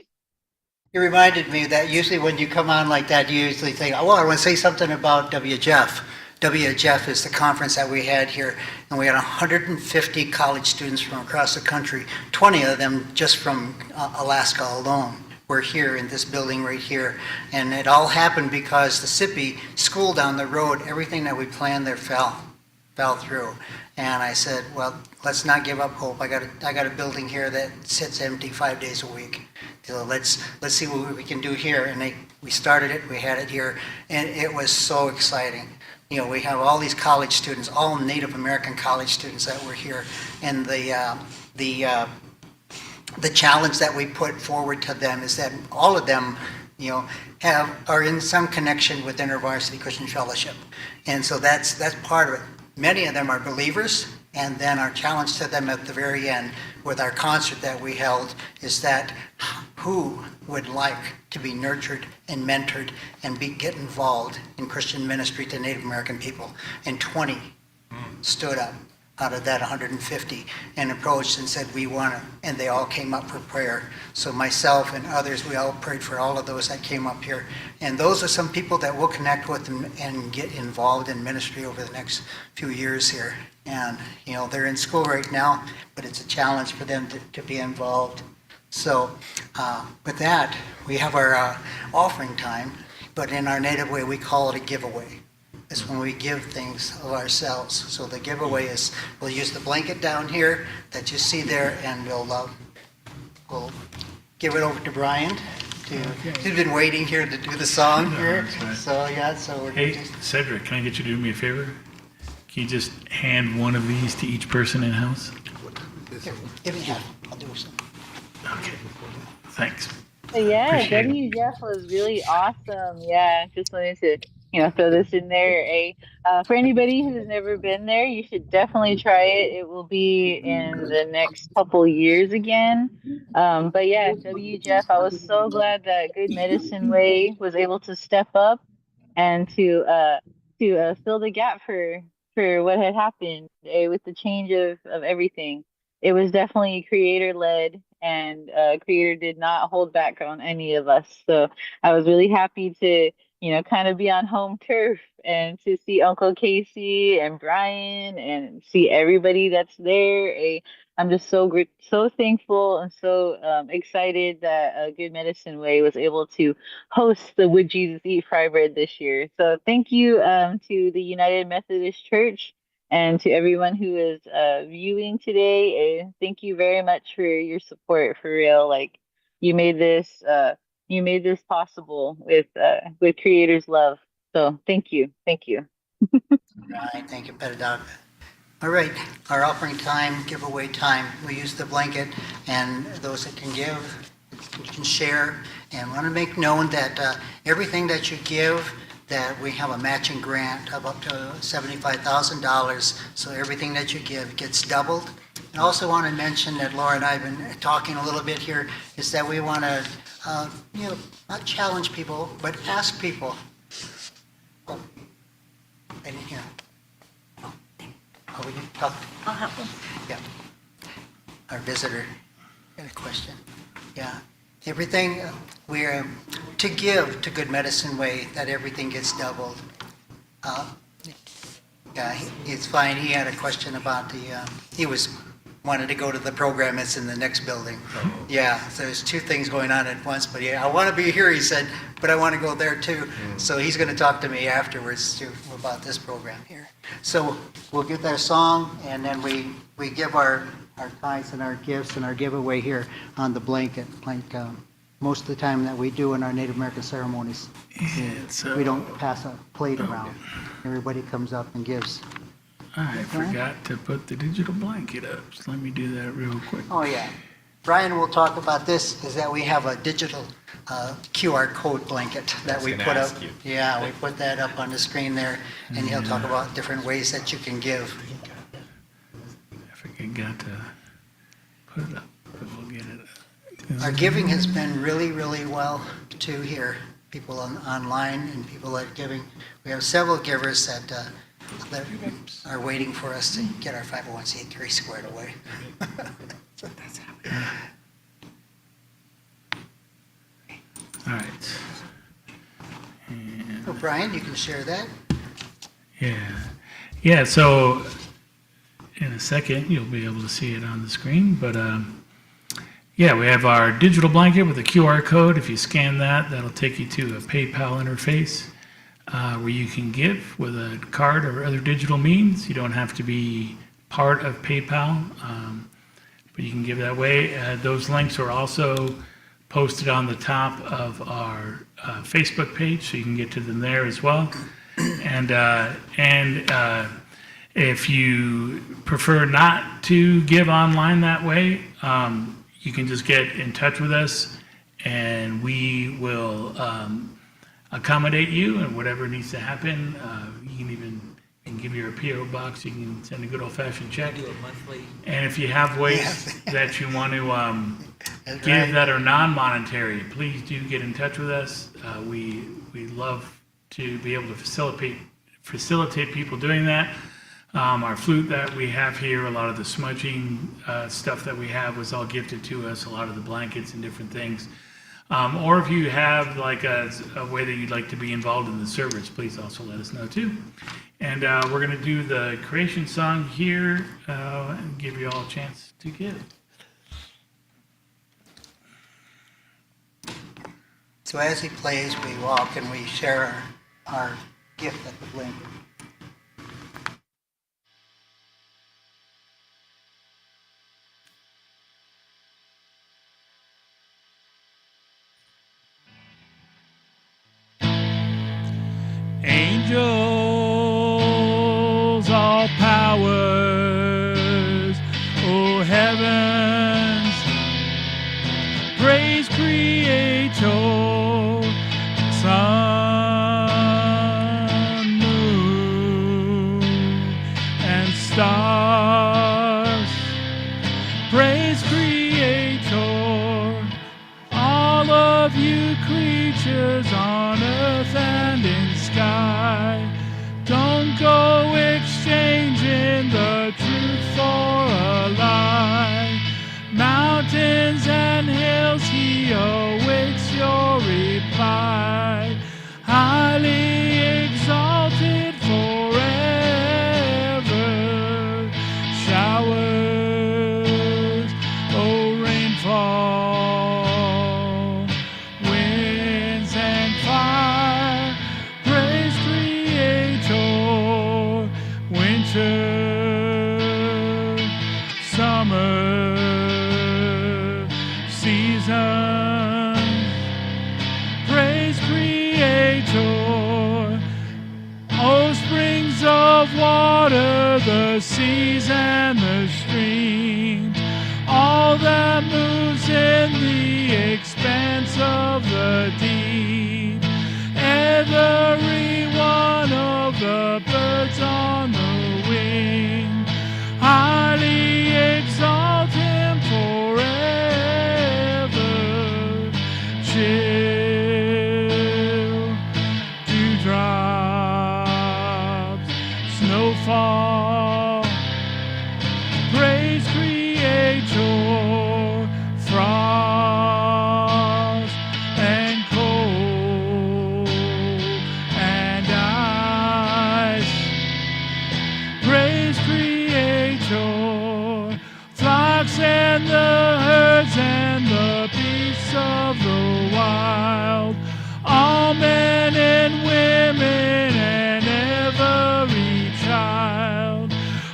You reminded me that usually when you come on like that, you usually think, oh, I want to say something about WJEF. WJEF is the conference that we had here, and we had 150 college students from across the country, 20 of them just from Alaska alone. We're here in this building right here, and it all happened because the SIPI school down the road, everything that we planned there fell through. And I said, well, let's not give up hope. I got a building here that sits empty 5 days a week. So let's see what we can do here. And we started it, we had it here, and it was so exciting. You know, we have all these college students, all Native American college students that were here, and the challenge that we put forward to them is that all of them, you know, are in some connection with InterVarsity Christian Fellowship, and so that's part of it. Many of them are believers, and then our challenge to them at the very end with our concert that we held is that who would like to be nurtured and mentored and get involved in Christian ministry to Native American people? And 20 stood up out of that 150 and approached and said, we want to, and they all came up for prayer. So myself and others, we all prayed for all of those that came up here. And those are some people that we'll connect with and get involved in ministry over the next few years here. And, you know, they're in school right now, but it's a challenge for them to be involved. So with that, we have our offering time, but in our native way, we call it a giveaway. It's when we give things of ourselves. So the giveaway is, we'll use the blanket down here that you see there, and we'll give it over to Brian. He's been waiting here to do the song here. That's right. So yeah, so we're Hey, just, Cedric, can I get you to do me a favor? Can you just hand one of these to each person in house? here, give me half. I'll do some. Okay. Thanks. Yeah, Appreciate it. WJF was really awesome. Yeah, just wanted to, throw this in there. For anybody who's never been there, you should definitely try it. It will be in the next couple years again. But yeah, WJF, I was so glad that Good Medicine Way was able to step up and to fill the gap for what had happened, with the change of everything. It was definitely creator led, and creator did not hold back on any of us. So I was really happy to, kind of be on home turf and to see Uncle Casey and Brian and see everybody that's there. I'm just so thankful and so excited that Good Medicine Way was able to host the Would Jesus Eat Fry Bread this year. So thank you to the United Methodist Church and to everyone who is viewing today. Thank you very much for your support. For real, like you made this possible with Creator's love. So thank you. Right, thank you, Pedagogue. All right, our offering time, giveaway time. We use the blanket, and those that can give, you can share. And want to make known that everything that you give, that we have a matching grant of up to $75,000. So everything that you give gets doubled. And also want to mention that Laura and I have been talking a little bit here, is that we want to, not challenge people, but ask people. Oh, I didn't hear. Oh, we can talk. I'll help them. Yeah. Our visitor got a question. Yeah. Everything we're to give to Good Medicine Way, that everything gets doubled. Yeah, it's fine. He had a question about he wanted to go to the program that's in the next building. Yeah, so there's two things going on at once, but yeah, I want to be here, he said, but I want to go there too. So he's going to talk to me afterwards too about this program here. So we'll give that a song, and then we give our tithes and our gifts and our giveaway here on the blanket, like most of the time that we do in our Native American ceremonies. We don't pass a plate around. Everybody comes up and gives. I forgot to put the digital blanket up, so let me do that real quick. Oh, yeah. Brian will talk about this, is that we have a digital QR code blanket that we put up. Yeah, we put that up on the screen there, and he'll talk about different ways that you can give. I forgot to put it up, but we'll get it up. Our giving has been really, really well too here. People online and people that are giving. We have several givers that are waiting for us to get our 501c3 squared away. All right. So Brian, you can share that. Yeah, so in a second, you'll be able to see it on the screen, but yeah, we have our digital blanket with a QR code. If you scan that, that'll take you to a PayPal interface where you can give with a card or other digital means. You don't have to be part of PayPal, but you can give that way. Those links are also posted on the top of our Facebook page, so you can get to them there as well. And if you prefer not to give online that way, you can just get in touch with us, and we will accommodate you and whatever needs to happen. You can even give your PO box. You can send a good old-fashioned check. Do a monthly. And if you have ways that you want to That's give right. that are non-monetary, please do get in touch with us. We love to be able to facilitate people doing that. Our flute that we have here, a lot of the smudging stuff that we have was all gifted to us, a lot of the blankets and different things. Or if you have like a way that you'd like to be involved in the service, please also let us know too. And we're going to do the creation song here and give you all a chance to give. So as he plays, we walk and we share our gift at the blanket. Angels, all powers, oh heavens, praise Creator, sun, moon, and stars, praise Creator, all of you creatures on earth and in sky. Don't go exchanging the truth for a lie. Mountains and hills, he awaits your reply. Highly exalted forever. Showers, oh rainfall, winds and fire, praise Creator. Winter, summer, seasons, praise Creator. Oh, springs of water, the seas and the streams, all that moves in the expanse of the deep. Every one of the birds on the wing, highly exalt him forever. Chill, dewdrops, snowfall, praise Creator. Frost and cold and ice, praise Creator. Flocks and the herds and the beasts of the wild, all men and women and every child,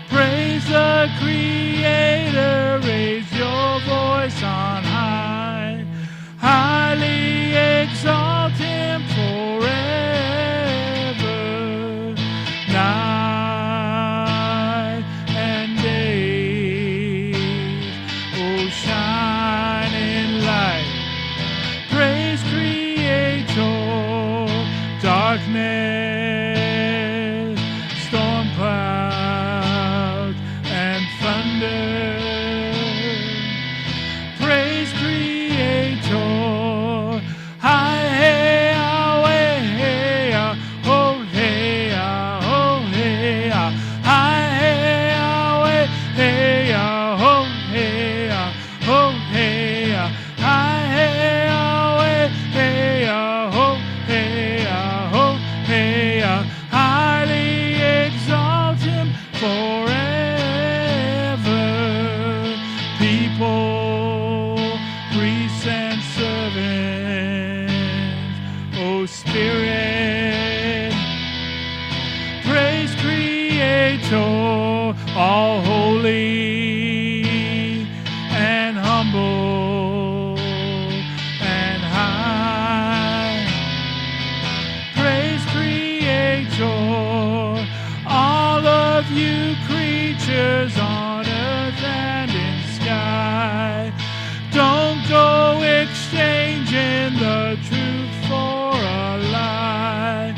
praise the Creator. Raise your voice on high, highly exalt him forever. Night and day, oh shining light, praise Creator. Darkness, storm clouds and thunder, priests and servants, O Spirit. Praise Creator, all holy and humble and high. Praise Creator, all of you creatures on earth and in sky. Don't go exchanging the truth for a lie.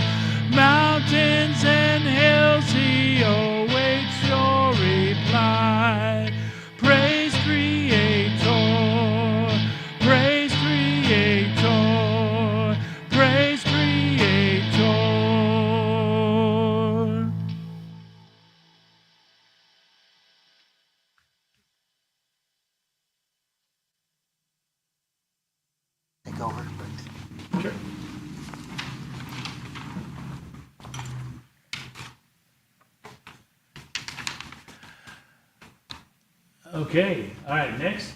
Mountains and hills, he awaits your reply. Praise Creator, praise Creator, praise Creator. Take over. Sure. Okay, all right, next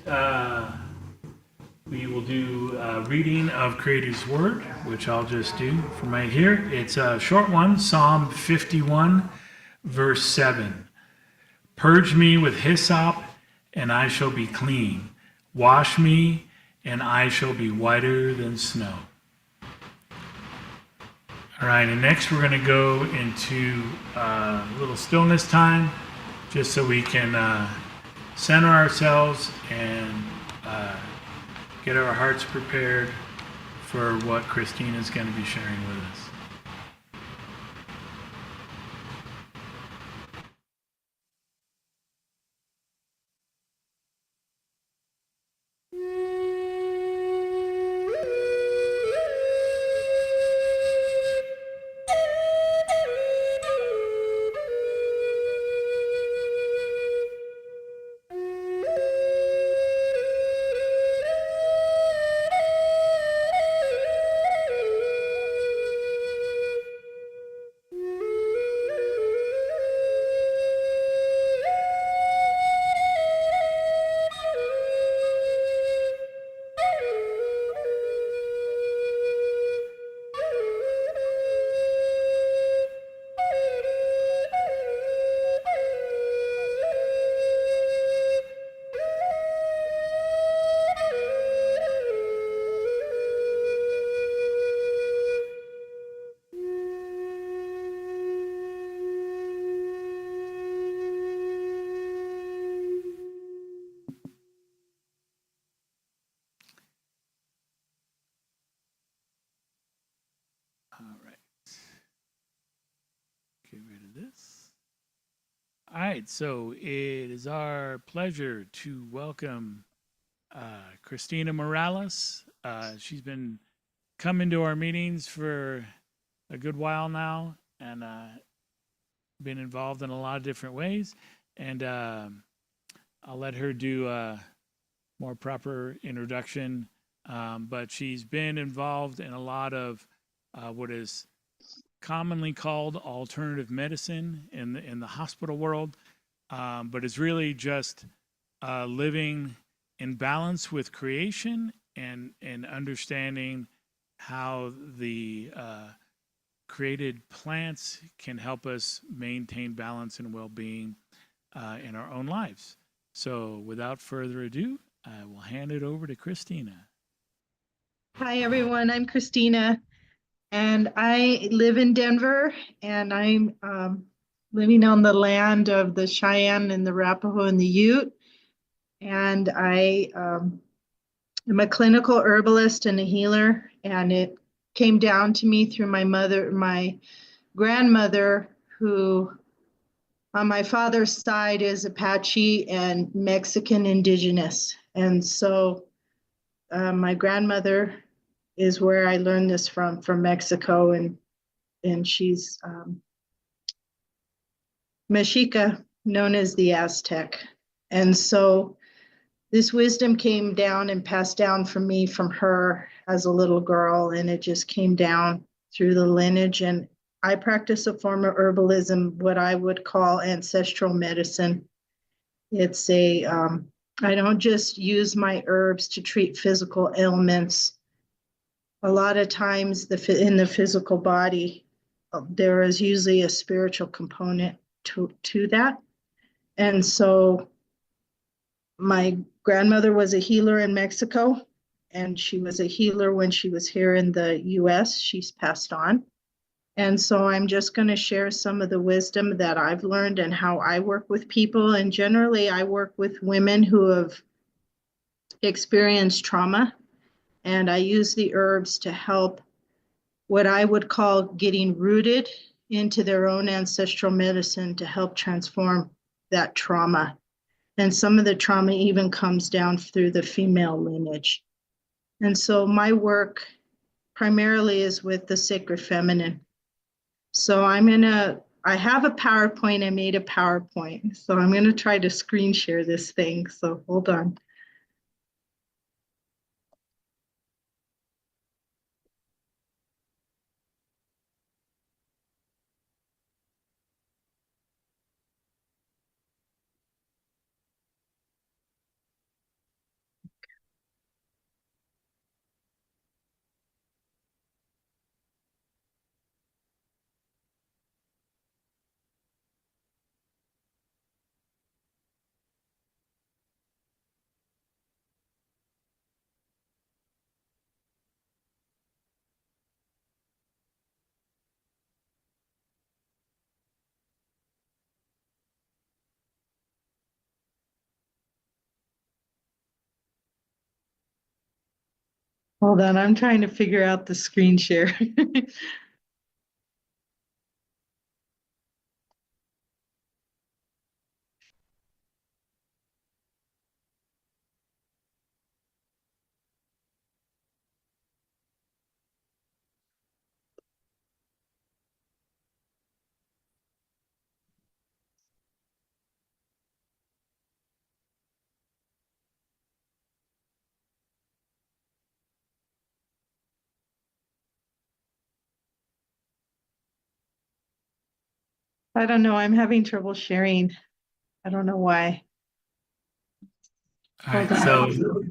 we will do a reading of Creator's Word, which I'll just do from right here. It's a short one, Psalm 51, verse 7. Purge me with hyssop, and I shall be clean. Wash me, and I shall be whiter than snow. All right, and next we're going to go into a little stillness time, just so we can center ourselves and get our hearts prepared for what Christina is going to be sharing with us. All right. Get rid of this. All right, so it is our pleasure to welcome Christina Morales. She's been coming to our meetings for a good while now and been involved in a lot of different ways. And I'll let her do a more proper introduction. But she's been involved in a lot of what is commonly called alternative medicine in the hospital world, but it's really just living in balance with creation and understanding how the created plants can help us maintain balance and well-being in our own lives. So without further ado, I will hand it over to Christina. Hi, everyone. I'm Christina, and I live in Denver, and I'm living on the land of the Cheyenne and the Arapaho and the Ute. And I am a clinical herbalist and a healer, and it came down to me through my grandmother, who on my father's side is Apache and Mexican indigenous. And so my grandmother is where I learned this from Mexico, and she's Mexica, known as the Aztec. And so this wisdom came down and passed down from me from her as a little girl, and it just came down through the lineage. And I practice a form of herbalism, what I would call ancestral medicine. It's a I don't just use my herbs to treat physical ailments. A lot of times in the physical body, there is usually a spiritual component to that. And so my grandmother was a healer in Mexico, and she was a healer when she was here in the US. She's passed on. And so I'm just going to share some of the wisdom that I've learned and how I work with people. And generally, I work with women who have experienced trauma, and I use the herbs to help what I would call getting rooted into their own ancestral medicine to help transform that trauma. And some of the trauma even comes down through the female lineage. And so my work primarily is with the sacred feminine. So I have a PowerPoint. I made a PowerPoint. So I'm going to try to screen share this thing. So hold on. Hold on, I'm trying to figure out the screen share. I don't know, I'm having trouble sharing. I don't know why. All right, Hold on. so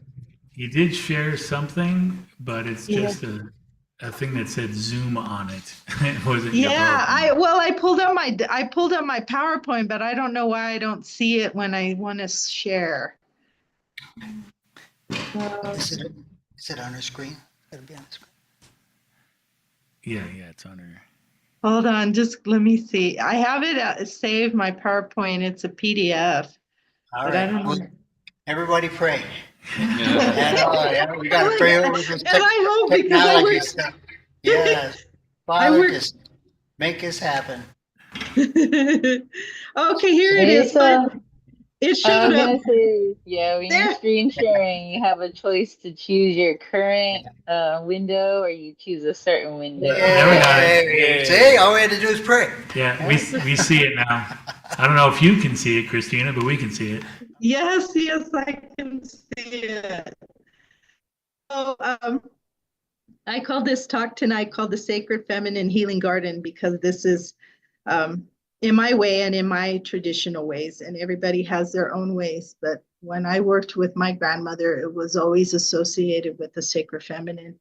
you did share something, but it's Yeah. just a thing that said Zoom on it. It wasn't your Yeah, PowerPoint. I pulled up my PowerPoint, but I don't know why I don't see it when I want to share. Is it on our screen? It'll be on the screen. Yeah, it's on her. Hold on, just let me see. I have it saved, my PowerPoint. It's a PDF. All But I right. don't Well, know. everybody pray. Yeah, We got to pray over this and I hope because I technology work. stuff. Yes. I Father, work. just make this happen. Okay, here it is. Lisa, It I showed was up gonna say, yeah, when you're there. screen sharing, you have a choice to choose your current window or you choose a certain window. There we got it. Yay. See, all we had to do is pray. Yeah, we see it now. I don't know if you can see it, Christina, but we can see it. Yes, I can see it. So, I call this talk tonight called the Sacred Feminine Healing Garden because this is in my way and in my traditional ways, and everybody has their own ways. But when I worked with my grandmother, it was always associated with the sacred feminine.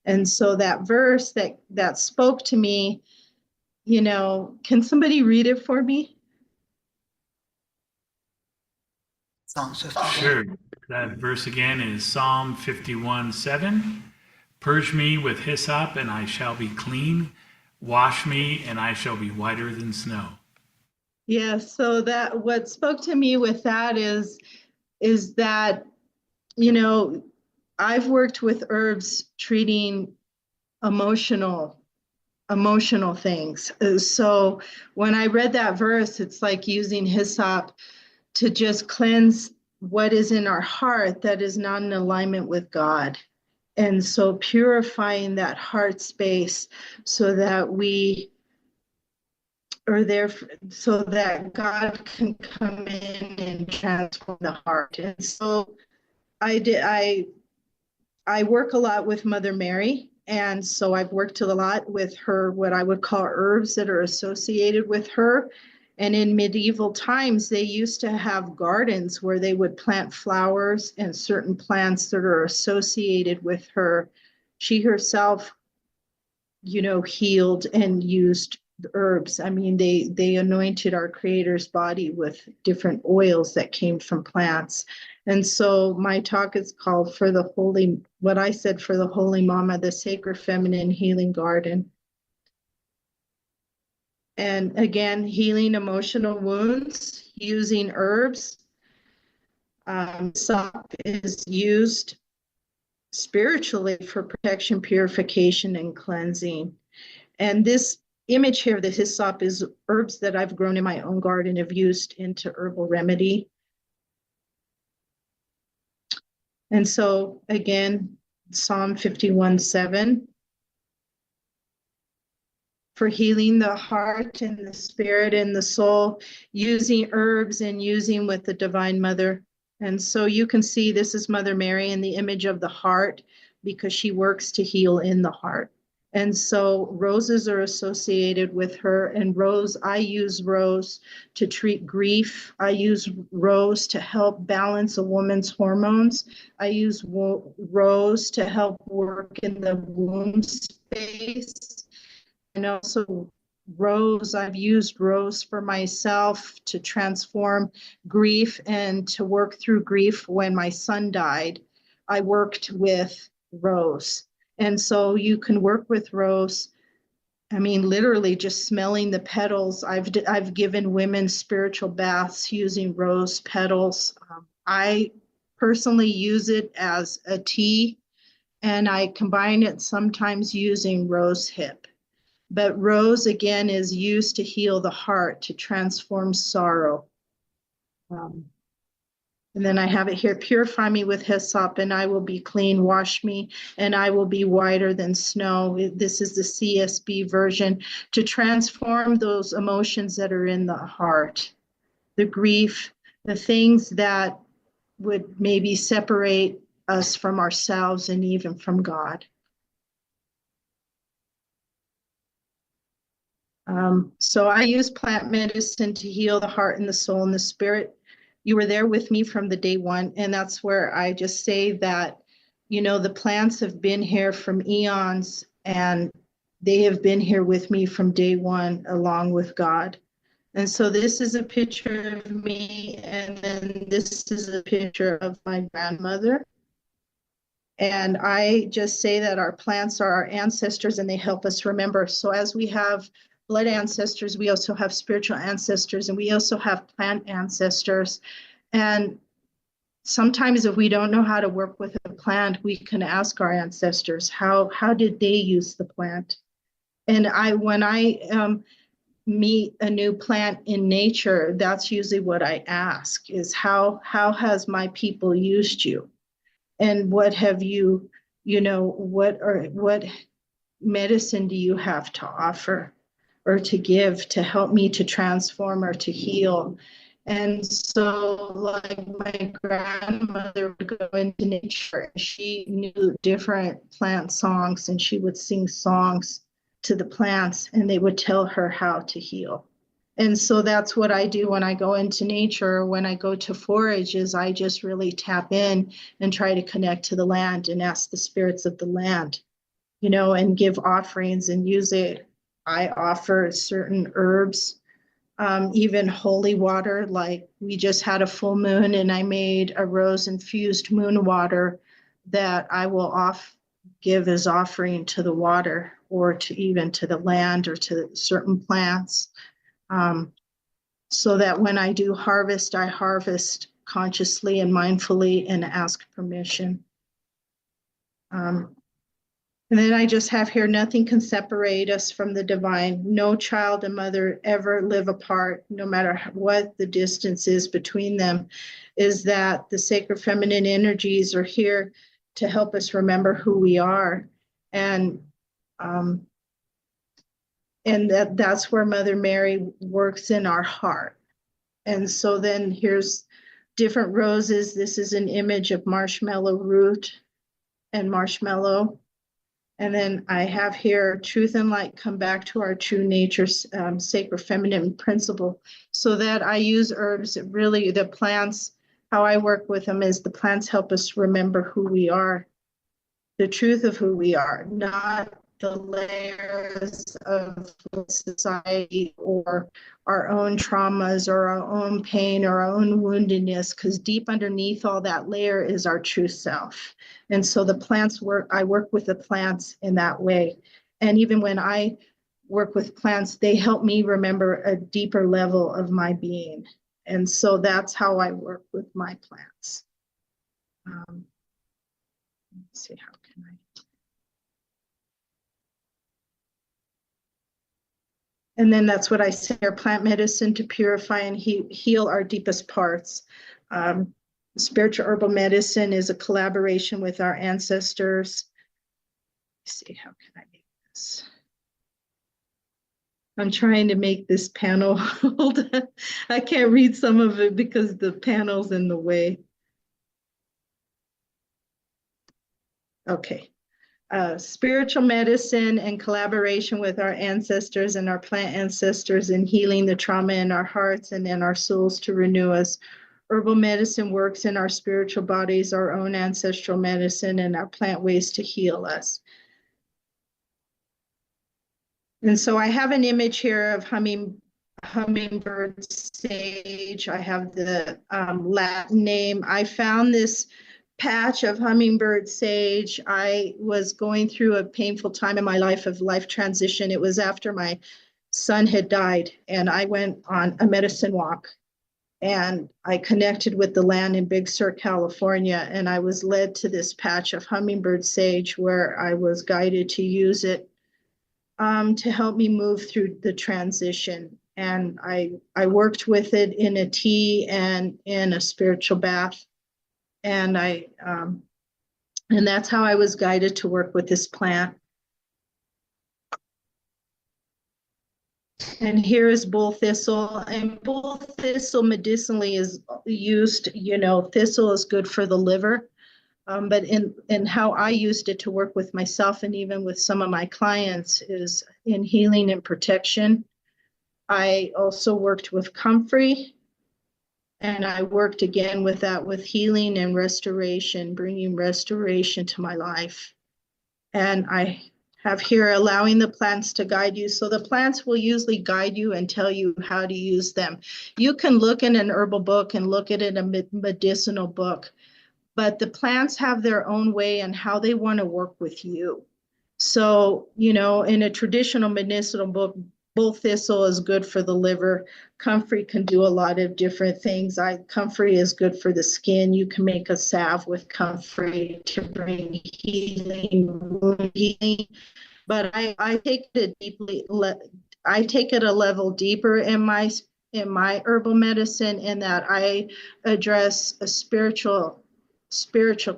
And so that verse that spoke to me, can somebody read it for me? Psalms 51. Sure. That verse again is Psalm 51:7. Purge me with hyssop, and I shall be clean. Wash me, and I shall be whiter than snow. Yeah, so that what spoke to me with that is that, I've worked with herbs treating emotional things. So when I read that verse, it's like using hyssop to just cleanse what is in our heart that is not in alignment with God. And so purifying that heart space so that we are there, so that God can come in and transform the heart. And so I work a lot with Mother Mary. And so I've worked a lot with her, what I would call herbs that are associated with her. And in medieval times, they used to have gardens where they would plant flowers and certain plants that are associated with her. She herself, healed and used herbs. I mean, they anointed our Creator's body with different oils that came from plants. And so my talk is called for the Holy Mama, the Sacred Feminine Healing Garden. And again, healing emotional wounds using herbs. Sop is used spiritually for protection, purification, and cleansing. And this image here, the hyssop, is herbs that I've grown in my own garden, have used into herbal remedy. And so again, Psalm 51:7. For healing the heart and the spirit and the soul, using herbs and using with the Divine Mother. And so you can see this is Mother Mary in the image of the heart, because she works to heal in the heart. And so roses are associated with her. And I use rose to treat grief. I use rose to help balance a woman's hormones. I use rose to help work in the womb space. And also I've used rose for myself to transform grief and to work through grief. When my son died, I worked with rose. And so you can work with rose. I mean, literally just smelling the petals. I've given women spiritual baths using rose petals. I personally use it as a tea, and I combine it sometimes using rose hip. But rose, again, is used to heal the heart, to transform sorrow. And then I have it here, purify me with hyssop, and I will be clean. Wash me, and I will be whiter than snow. This is the CSB version, to transform those emotions that are in the heart, the grief, the things that would maybe separate us from ourselves and even from God. So I use plant medicine to heal the heart and the soul and the spirit. You were there with me from the day one, and that's where I just say that, the plants have been here from eons, and they have been here with me from day one, along with God. And so this is a picture of me, and then this is a picture of my grandmother. And I just say that our plants are our ancestors, and they help us remember. So as we have blood ancestors, we also have spiritual ancestors, and we also have plant ancestors. And sometimes if we don't know how to work with a plant, we can ask our ancestors, how did they use the plant? And when I meet a new plant in nature, that's usually what I ask, is how has my people used you? And what have you, what medicine do you have to offer or to give to help me to transform or to heal? And so, like, my grandmother would go into nature. She knew different plant songs, and she would sing songs to the plants, and they would tell her how to heal. And so that's what I do when I go into nature. When I go to forage, is I just really tap in and try to connect to the land and ask the spirits of the land, and give offerings and use it. I offer certain herbs, even holy water. Like, we just had a full moon, and I made a rose infused moon water that I will give as offering to the water, or to even to the land, or to certain plants. So that when I do harvest, I harvest consciously and mindfully and ask permission. And then I just have here, nothing can separate us from the divine. No child and mother ever live apart, no matter what the distance is between them. Is that the sacred feminine energies are here to help us remember who we are. And that's where Mother Mary works in our heart. And so then here's different roses. This is an image of marshmallow root and marshmallow. And then I have here, truth and light come back to our true nature, sacred feminine principle. So that I use herbs, really the plants, how I work with them is the plants help us remember who we are, the truth of who we are, not the layers of society or our own traumas or our own pain or our own woundedness, because deep underneath all that layer is our true self. And so the plants work, I work with the plants in that way. And even when I work with plants, they help me remember a deeper level of my being. And so that's how I work with my plants. Let's see, how can I? And then that's what I say, our plant medicine to purify and heal our deepest parts. Spiritual herbal medicine is a collaboration with our ancestors. Let's see, how can I make this? I'm trying to make this panel hold. I can't read some of it because the panel's in the way. Okay. Spiritual medicine and collaboration with our ancestors and our plant ancestors in healing the trauma in our hearts and in our souls to renew us. Herbal medicine works in our spiritual bodies, our own ancestral medicine, and our plant ways to heal us. And so I have an image here of hummingbird sage. I have the Latin name. I found this patch of hummingbird sage. I was going through a painful time in my life of life transition. It was after my son had died, and I went on a medicine walk, and I connected with the land in Big Sur, California, and I was led to this patch of hummingbird sage where I was guided to use it to help me move through the transition. And I worked with it in a tea and in a spiritual bath. And and that's how I was guided to work with this plant. And here is bull thistle, and bull thistle medicinally is used, thistle is good for the liver. But in how I used it to work with myself and even with some of my clients is in healing and protection. I also worked with comfrey, and I worked again with that, with healing and restoration, bringing restoration to my life. And I have here allowing the plants to guide you. So the plants will usually guide you and tell you how to use them. You can look in an herbal book and look at it in a medicinal book, but the plants have their own way and how they want to work with you. So, in a traditional medicinal book, bull thistle is good for the liver. Comfrey can do a lot of different things. Comfrey is good for the skin. You can make a salve with comfrey to bring healing, wound healing. But I take it a level deeper in my herbal medicine, in that I address a spiritual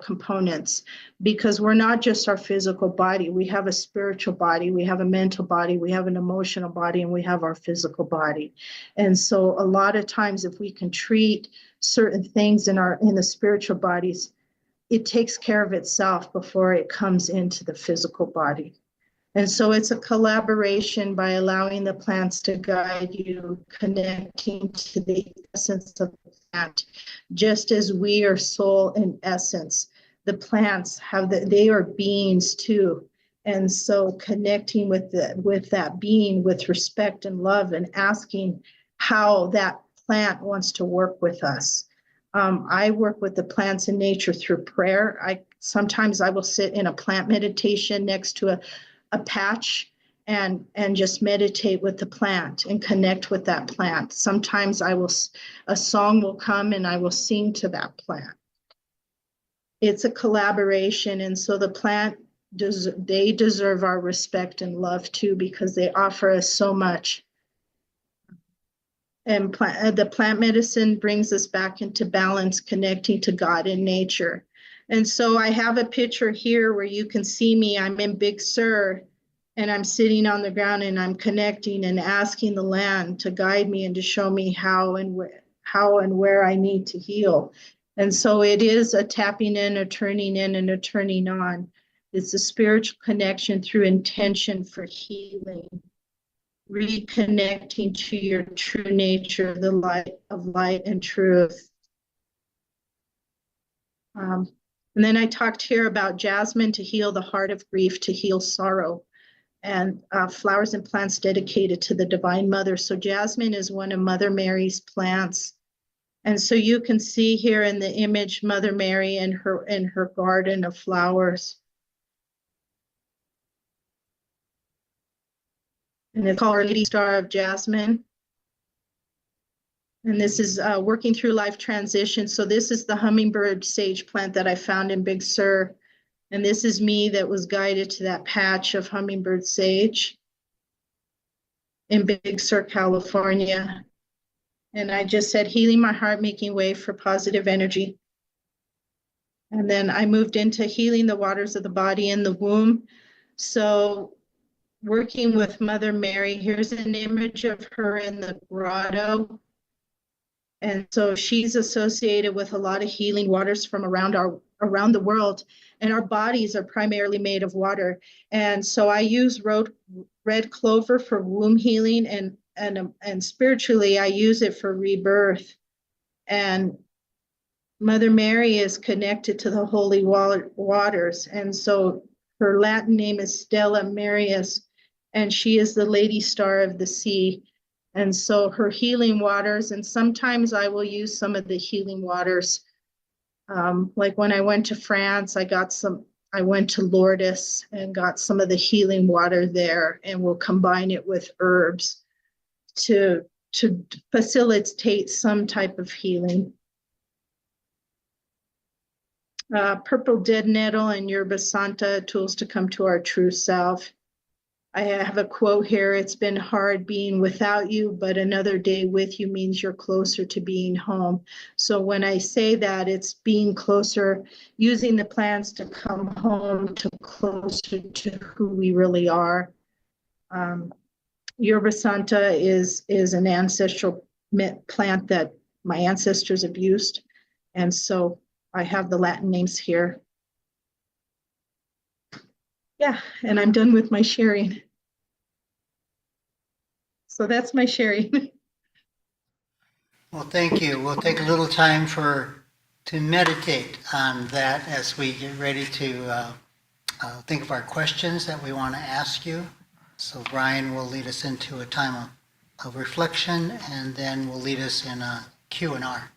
components, because we're not just our physical body. We have a spiritual body, we have a mental body, we have an emotional body, and we have our physical body. And so a lot of times, if we can treat certain things in the spiritual bodies, it takes care of itself before it comes into the physical body. And so it's a collaboration by allowing the plants to guide you, connecting to the essence of the plant. Just as we are soul in essence, the plants they are beings too. And so connecting with that being with respect and love, and asking how that plant wants to work with us. I work with the plants in nature through prayer. Sometimes I will sit in a plant meditation next to a patch and just meditate with the plant and connect with that plant. Sometimes a song will come and I will sing to that plant. It's a collaboration, and so the plant they deserve our respect and love too, because they offer us so much. And the plant medicine brings us back into balance, connecting to God and nature. And so I have a picture here where you can see me. I'm in Big Sur, and I'm sitting on the ground, and I'm connecting and asking the land to guide me and to show me how and where I need to heal. And so it is a tapping in, a turning on. It's a spiritual connection through intention for healing, reconnecting to your true nature, the light of light and truth. And then I talked here about jasmine to heal the heart of grief, to heal sorrow, and flowers and plants dedicated to the Divine Mother. So jasmine is one of Mother Mary's plants. And so you can see here in the image Mother Mary in her garden of flowers. And it's called Our Lady Star of Jasmine. And this is working through life transition. So this is the hummingbird sage plant that I found in Big Sur. And this is me that was guided to that patch of hummingbird sage in Big Sur, California. And I just said, healing my heart, making way for positive energy. And then I moved into healing the waters of the body and the womb. So working with Mother Mary, here's an image of her in the grotto. And so she's associated with a lot of healing waters from around the world. And our bodies are primarily made of water. And so I use red clover for womb healing, and spiritually, I use it for rebirth. And Mother Mary is connected to the holy waters. And so her Latin name is Stella Marius, and she is the Lady Star of the Sea. And so her healing waters, and sometimes I will use some of the healing waters. Like when I went to France, I went to Lourdes and got some of the healing water there, and we'll combine it with herbs to facilitate some type of healing. Purple dead nettle and yerba santa, tools to come to our true self. I have a quote here. It's been hard being without you, but another day with you means you're closer to being home. So when I say that, it's being closer, using the plants to come home to closer to who we really are. Yerba Santa is an ancestral plant that my ancestors have used. And so I have the Latin names here. Yeah, and I'm done with my sharing. So that's my sharing. Well, thank you. We'll take a little time to meditate on that as we get ready to think of our questions that we want to ask you. So Brian will lead us into a time of reflection, and then will lead us in a Q&R.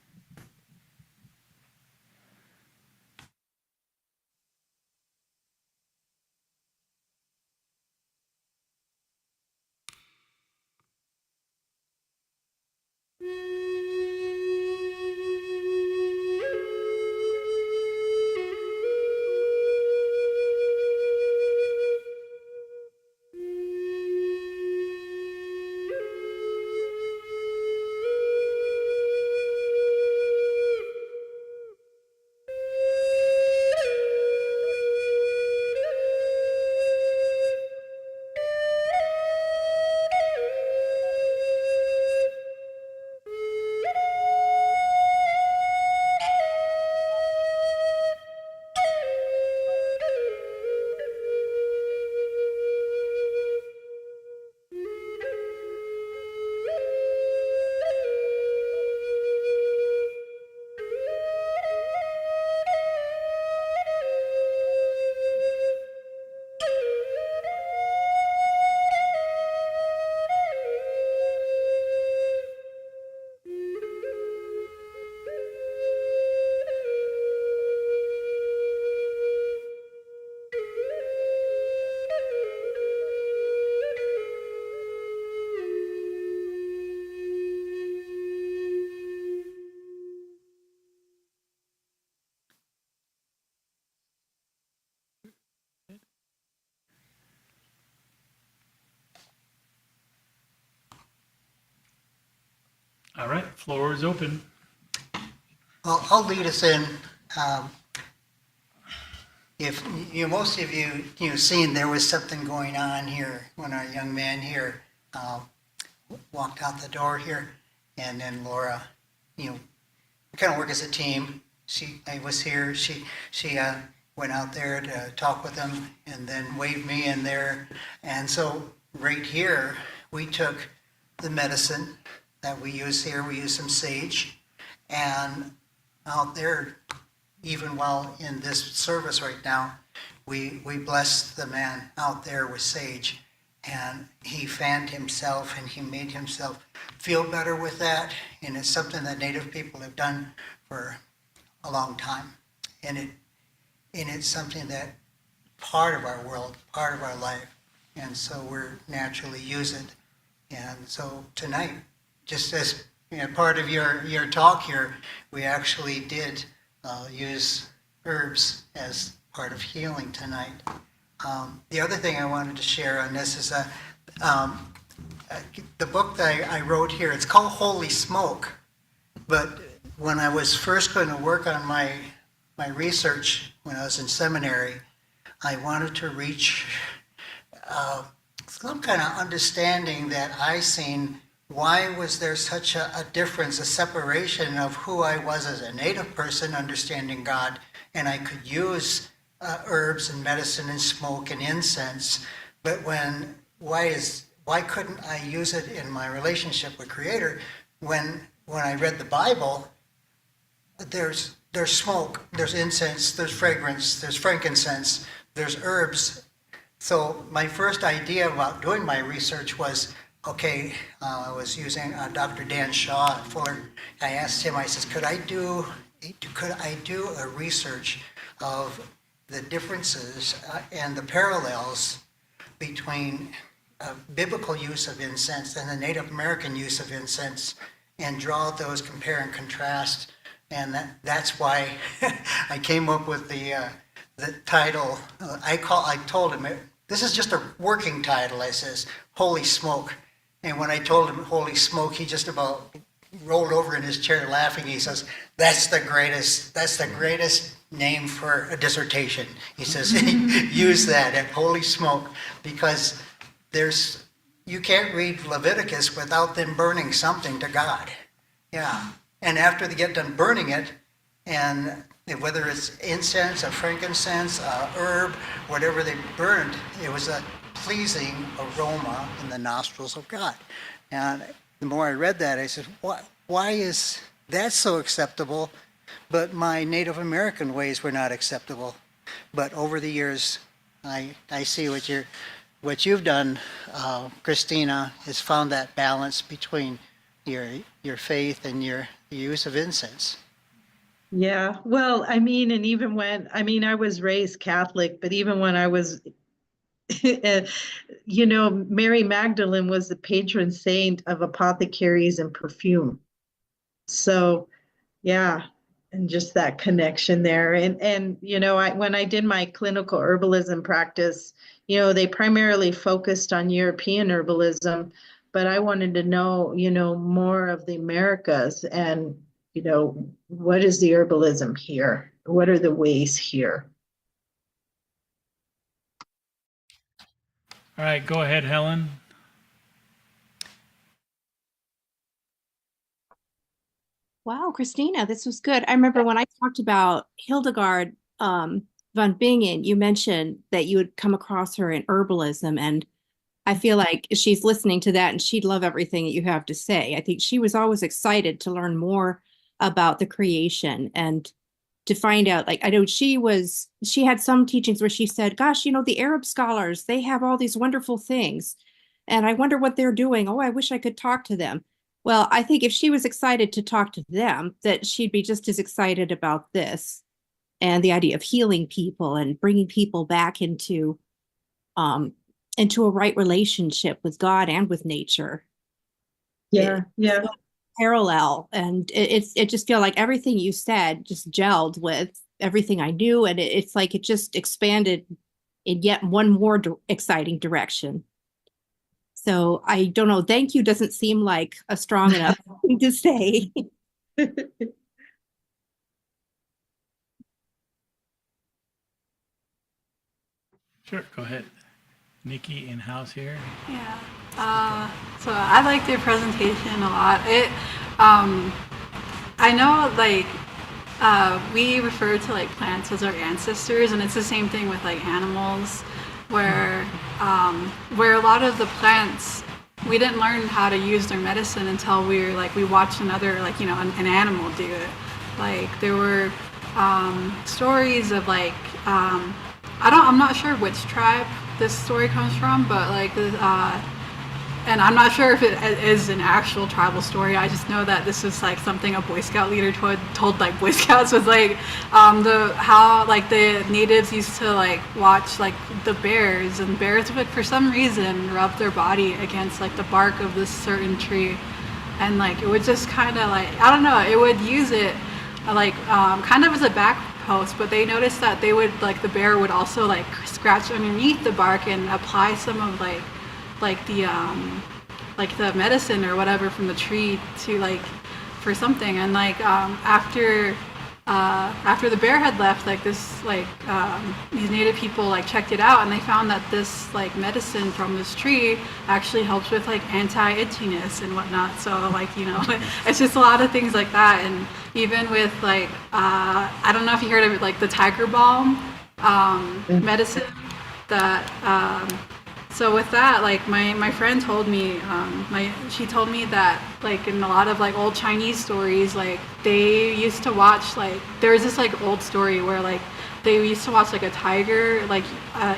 All right, floor is open. Well, I'll lead us in. If most of you seen there was something going on here when our young man here walked out the door here, and then Laura, we kind of work as a team. I was here. She went out there to talk with them and then waved me in there. And so right here, we took the medicine that we use here. We use some sage. And out there, even while in this service right now, we blessed the man out there with sage. And he fanned himself and he made himself feel better with that. And it's something that Native people have done for a long time. And it's something that part of our world, part of our life. And so we're naturally use it. And so tonight, just as part of your talk here, we actually did use herbs as part of healing tonight. The other thing I wanted to share on this is the book that I wrote here. It's called Holy Smoke. But when I was first going to work on my research when I was in seminary, I wanted to reach some kind of understanding that I seen. Why was there such a difference, a separation of who I was as a Native person understanding God, and I could use herbs and medicine and smoke and incense, but why couldn't I use it in my relationship with Creator? When I read the Bible, there's smoke, there's incense, there's fragrance, there's frankincense, there's herbs. So my first idea about doing my research was, okay, I was using Dr. Dan Shaw at Fuller. I asked him, I says, could I do a research of the differences and the parallels between biblical use of incense and the Native American use of incense, and draw those, compare and contrast. And that's why I came up with the title. I told him, this is just a working title. I says, Holy Smoke. And when I told him Holy Smoke, he just about rolled over in his chair laughing. He says, that's the greatest name for a dissertation. He says, use that at Holy Smoke, because you can't read Leviticus without them burning something to God. Yeah. And after they get done burning it, and whether it's incense or frankincense, herb, whatever they burned, it was a pleasing aroma in the nostrils of God. And the more I read that, I said, why is that so acceptable, but my Native American ways were not acceptable? But over the years, I see what you've done, Christina, is found that balance between your faith and your use of incense. Yeah, well, I mean, and even when, I mean, I was raised Catholic, but even when I was, Mary Magdalene was the patron saint of apothecaries and perfume. So, yeah, and just that connection there. And when I did my clinical herbalism practice, they primarily focused on European herbalism, but I wanted to know, more of the Americas and, what is the herbalism here? What are the ways here? All right, go ahead, Helen. Wow, Christina, this was good. I remember when I talked about Hildegard von Bingen, you mentioned that you had come across her in herbalism, and I feel like she's listening to that and she'd love everything that you have to say. I think she was always excited to learn more about the creation and to find out, like, I know she had some teachings where she said, gosh, the Arab scholars, they have all these wonderful things, and I wonder what they're doing. Oh, I wish I could talk to them. Well, I think if she was excited to talk to them, that she'd be just as excited about this and the idea of healing people and bringing people back into a right relationship with God and with nature. Yeah. Parallel, and it just feel like everything you said just gelled with everything I knew, and it's like it just expanded in yet one more exciting direction. So I don't know, thank you doesn't seem like a strong enough thing to say. Sure, go ahead. Nikki in house here. Yeah. So I liked your presentation a lot. I know, like, we refer to like plants as our ancestors, and it's the same thing with like animals, where a lot of the plants we didn't learn how to use their medicine until we watched another like an animal do it. Like there were stories of like I'm not sure which tribe this story comes from, but like and I'm not sure if it is an actual tribal story. I just know that this is like something a Boy Scout leader told like Boy Scouts was like the how like the natives used to like watch like the bears, and bears would for some reason rub their body against like the bark of this certain tree, and like it would just kind of like I don't know, it would use it like kind of as a back post, but they noticed that they would like the bear would also like scratch underneath the bark and apply some of like the medicine or whatever from the tree to like for something, and like after the bear had left, like this like these native people like checked it out, and they found that this like medicine from this tree actually helps with like anti-itchiness and whatnot. So like it's just a lot of things like that. And even with like I don't know if you heard of it, like the tiger balm medicine that so with that, like my friend told me, she told me that like in a lot of like old Chinese stories, like they used to watch like there was this like old story where like they used to watch like a tiger like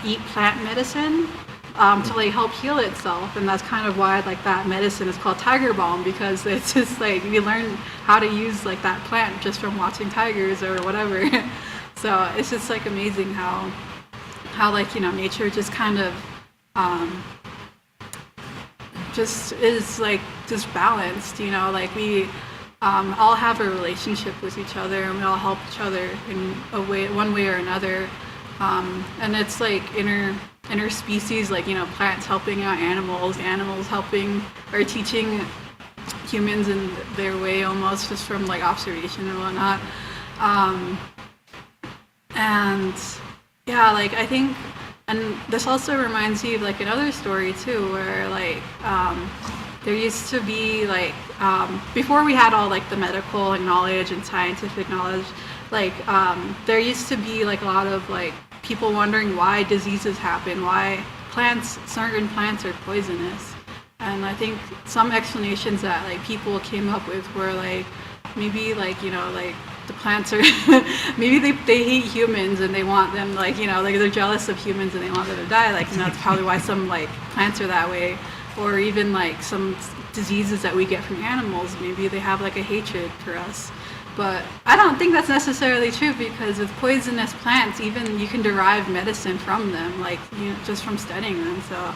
eat plant medicine to like help heal itself, and that's kind of why like that medicine is called tiger balm, because it's just like we learn how to use like that plant just from watching tigers or whatever. So it's just like amazing how like nature just kind of just is like just balanced, like we all have a relationship with each other, and we all help each other in one way or another, and it's like inter species, like plants helping out animals helping or teaching humans in their way, almost just from like observation and whatnot, and yeah, like I think. And this also reminds me of like another story too, where like there used to be like before we had all like the medical knowledge and scientific knowledge, like there used to be like a lot of like people wondering why diseases happen, why certain plants are poisonous. And I think some explanations that like people came up with were like maybe like like the plants are maybe they hate humans and they want them like like they're jealous of humans and they want them to die, like, and that's probably why some like plants are that way. Or even like some diseases that we get from animals, maybe they have like a hatred for us. But I don't think that's necessarily true, because with poisonous plants, even you can derive medicine from them, like just from studying them. So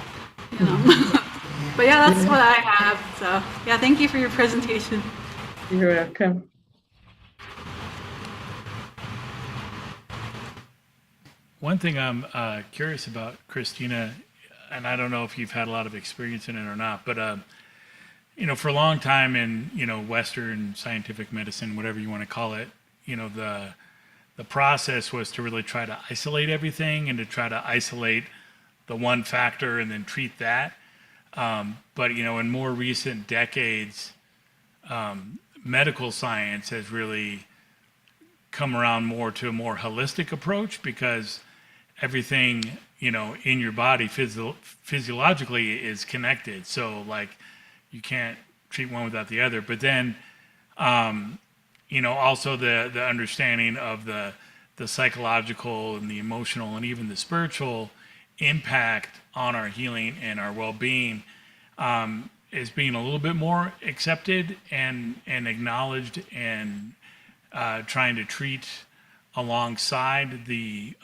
but yeah, that's what I have. So yeah, thank you for your presentation. You're welcome. One thing I'm curious about, Christina, and I don't know if you've had a lot of experience in it or not, but for a long time in Western scientific medicine, whatever you want to call it, the process was to really try to isolate everything and to try to isolate the one factor and then treat that. But in more recent decades, medical science has really come around more to a more holistic approach, because everything in your body physiologically is connected. So like you can't treat one without the other. But then also the understanding of the psychological and the emotional and even the spiritual impact on our healing and our well-being is being a little bit more accepted and acknowledged, and trying to treat alongside the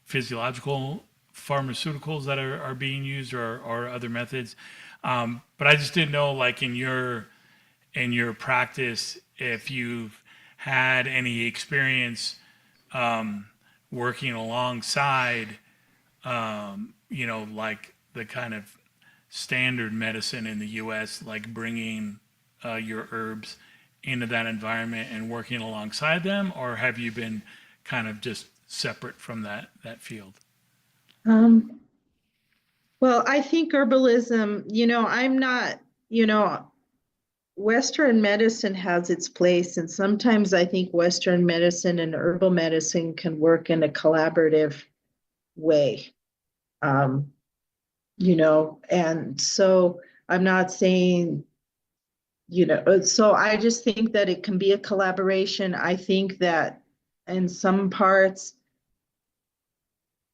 physiological pharmaceuticals that are being used, or other methods. But I just didn't know, like in your practice, if you've had any experience working alongside, like the kind of standard medicine in the U.S., like bringing your herbs into that environment and working alongside them, or have you been kind of just separate from that field? Well, I think herbalism, I'm not, Western medicine has its place, and sometimes I think Western medicine and herbal medicine can work in a collaborative way. And so I'm not saying, so I just think that it can be a collaboration. I think that in some parts,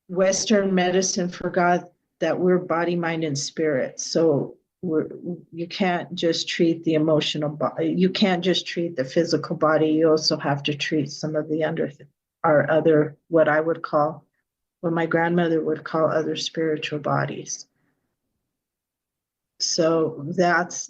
Western medicine forgot that we're body, mind, and spirit. So you can't just treat the emotional body. You can't just treat the physical body. You also have to treat some of the our other, what my grandmother would call other spiritual bodies. So that's,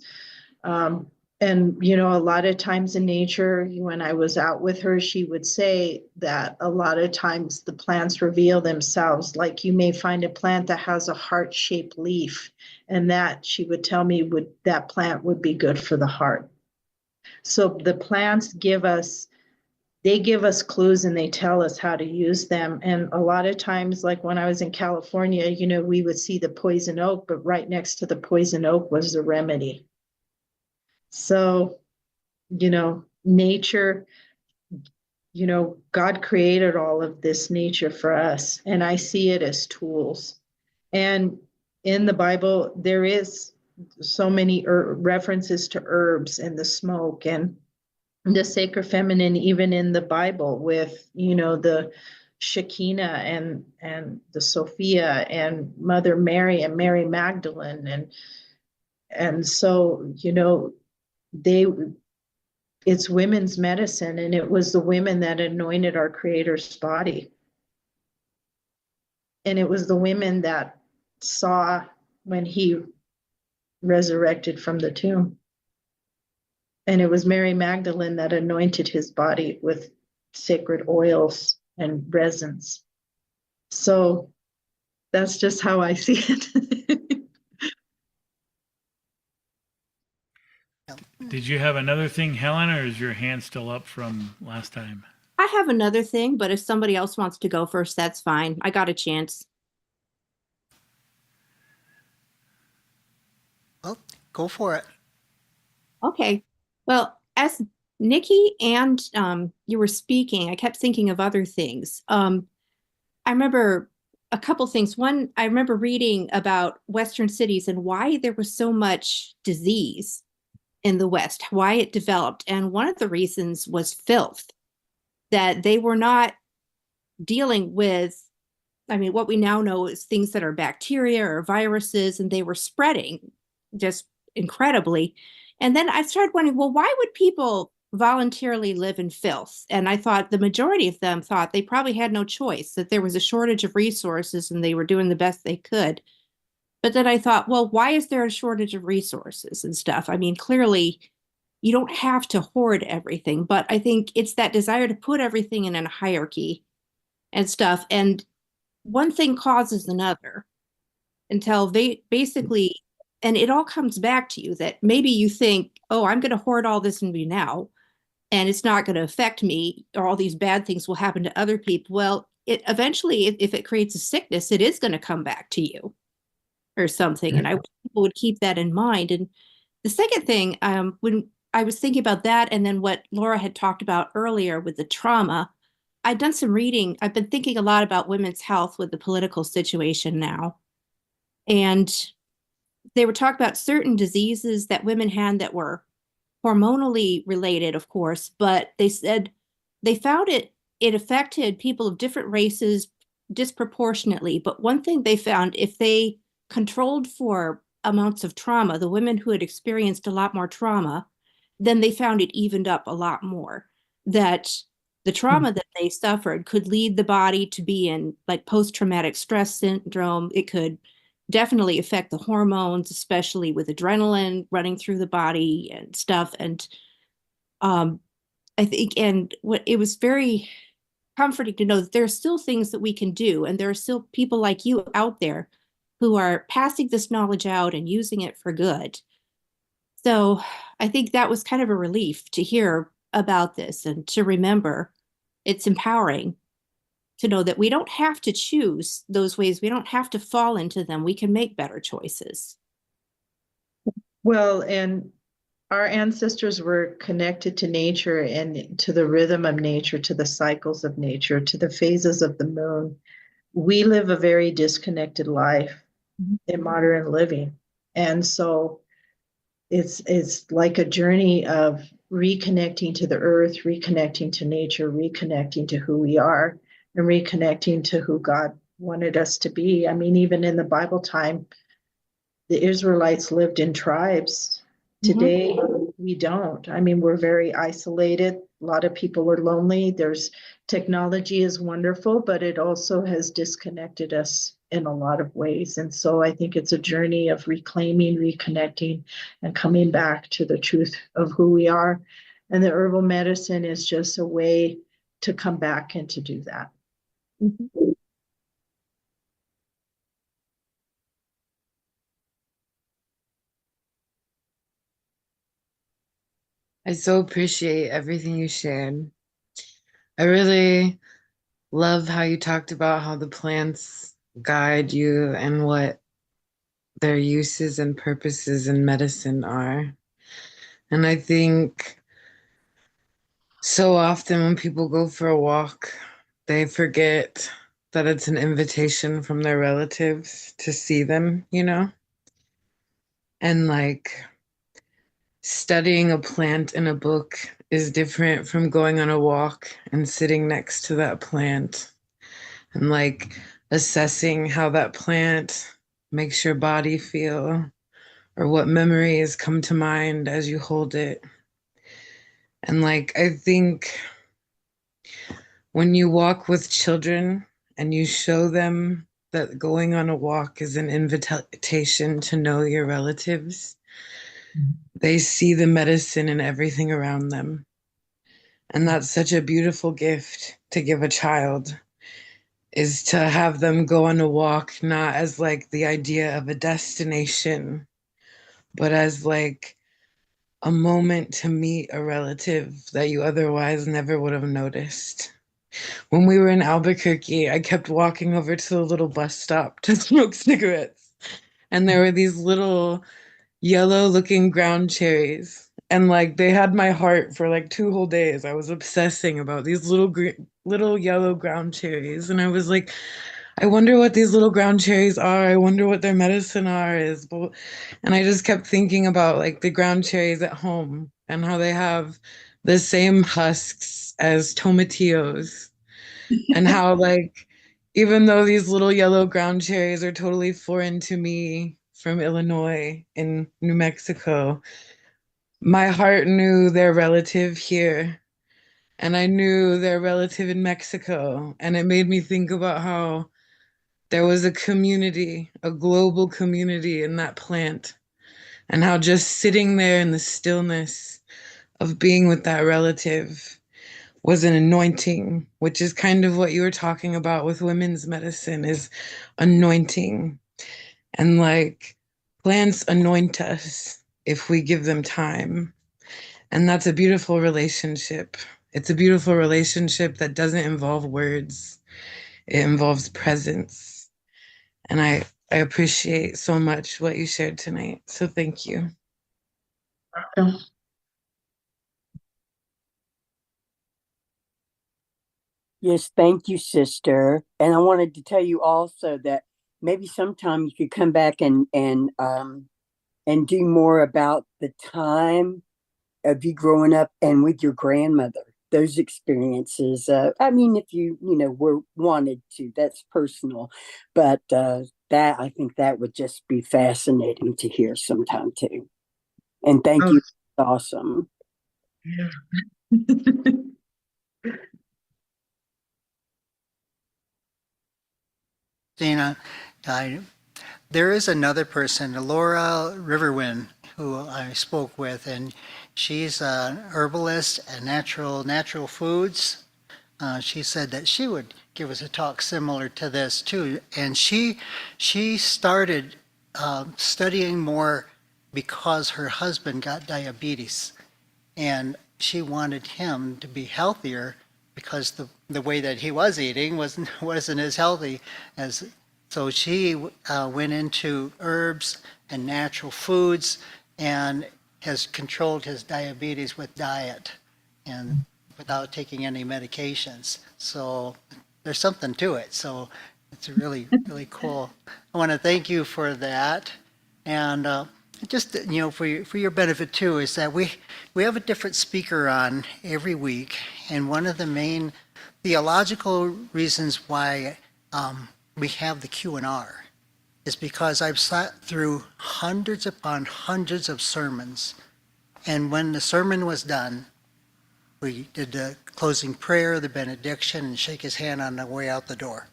and a lot of times in nature, when I was out with her, she would say that a lot of times the plants reveal themselves. Like you may find a plant that has a heart-shaped leaf, and that she would tell me that plant would be good for the heart. So the plants give us clues, and they tell us how to use them. And a lot of times, like when I was in California, we would see the poison oak, but right next to the poison oak was the remedy. So, nature, God created all of this nature for us, and I see it as tools. And in the Bible, there is so many references to herbs and the smoke and the sacred feminine, even in the Bible with, the Shekinah and the Sophia and Mother Mary and Mary Magdalene. And so, it's women's medicine, and it was the women that anointed our Creator's body. And it was the women that saw when he resurrected from the tomb. And it was Mary Magdalene that anointed his body with sacred oils and resins. So that's just how I see it. Did you have another thing, Helen, or is your hand still up from last time? I have another thing, but if somebody else wants to go first, that's fine. I got a chance. Well, go for it. Okay. Well, as Nikki and you were speaking, I kept thinking of other things. I remember a couple things. One, I remember reading about Western cities and why there was so much disease in the West, why it developed. And one of the reasons was filth, that they were not dealing with, what we now know is things that are bacteria or viruses, and they were spreading just incredibly. And then I started wondering, well, why would people voluntarily live in filth? And I thought the majority of them thought they probably had no choice, that there was a shortage of resources and they were doing the best they could. But then I thought, well, why is there a shortage of resources and stuff? Clearly you don't have to hoard everything, but I think it's that desire to put everything in a hierarchy and stuff. And one thing causes another until they basically, and it all comes back to you that maybe you think, oh, I'm going to hoard all this in me now, and it's not going to affect me, or all these bad things will happen to other people. Well, it eventually, if it creates a sickness, it is going to come back to you or something. And I wish people would keep that in mind. And the second thing, when I was thinking about that, and then what Laura had talked about earlier with the trauma, I'd done some reading. I've been thinking a lot about women's health with the political situation now. And they were talking about certain diseases that women had that were hormonally related, of course, but they said they found it affected people of different races disproportionately. But one thing they found, if they controlled for amounts of trauma, the women who had experienced a lot more trauma, then they found it evened up a lot more. That the trauma that they suffered could lead the body to be in like post-traumatic stress syndrome. It could definitely affect the hormones, especially with adrenaline running through the body and stuff. And I think, and what it was very comforting to know that there are still things that we can do, and there are still people like you out there who are passing this knowledge out and using it for good. So I think that was kind of a relief to hear about this and to remember it's empowering to know that we don't have to choose those ways. We don't have to fall into them. We can make better choices. Well, and our ancestors were connected to nature and to the rhythm of nature, to the cycles of nature, to the phases of the moon. We live a very disconnected life in modern living. And so it's like a journey of reconnecting to the earth, reconnecting to nature, reconnecting to who we are, and reconnecting to who God wanted us to be. I mean, even in the Bible time, the Israelites lived in tribes. Today, we don't. I mean, we're very isolated. A lot of people are lonely. There's technology is wonderful, but it also has disconnected us in a lot of ways. And so I think it's a journey of reclaiming, reconnecting, and coming back to the truth of who we are. And the herbal medicine is just a way to come back and to do that. I so appreciate everything you shared. I really love how you talked about how the plants guide you and what their uses and purposes in medicine are. And I think so often when people go for a walk, they forget that it's an invitation from their relatives to see them, you know? And like studying a plant in a book is different from going on a walk and sitting next to that plant and like assessing how that plant makes your body feel or what memories come to mind as you hold it. And like, I think when you walk with children and you show them that going on a walk is an invitation to know your relatives, they see the medicine in everything around them. And that's such a beautiful gift to give a child, is to have them go on a walk, not as like the idea of a destination, but as like a moment to meet a relative that you otherwise never would have noticed. When we were in Albuquerque, I kept walking over to the little bus stop to smoke cigarettes. And there were these little yellow looking ground cherries. And like they had my heart for like 2 whole days. I was obsessing about these little yellow ground cherries. And I was like, I wonder what these little ground cherries are. I wonder what their medicine is. And I just kept thinking about like the ground cherries at home and how they have the same husks as tomatillos and how like even though these little yellow ground cherries are totally foreign to me from Illinois and New Mexico, my heart knew their relative here and I knew their relative in Mexico, and it made me think about how there was a community, a global community in that plant, and how just sitting there in the stillness of being with that relative was an anointing, which is kind of what you were talking about with women's medicine, is anointing. And like plants anoint us if we give them time. And that's a beautiful relationship. It's a beautiful relationship that doesn't involve words. It involves presence. And I appreciate so much what you shared tonight. So thank you. Yes, thank you, sister. And I wanted to tell you also that maybe sometime you could come back and do more about the time of you growing up and with your grandmother. Those experiences. I mean, if you were wanted to, that's personal, but that I think that would just be fascinating to hear sometime too. And thank you. Awesome. Dina, there is another person, Laura Riverwind, who I spoke with, and she's an herbalist and natural foods. She said that she would give us a talk similar to this too, and she started studying more because her husband got diabetes, and she wanted him to be healthier because the way that he was eating wasn't as healthy as. So she went into herbs and natural foods, and has controlled his diabetes with diet and without taking any medications. So there's something to it. So it's really, really cool. I want to thank you for that. And just, for your benefit too, is that we have a different speaker on every week. And one of the main theological reasons why we have the Q&R is because I've sat through hundreds upon hundreds of sermons. And when the sermon was done, we did the closing prayer, the benediction, and shake his hand on the way out the door.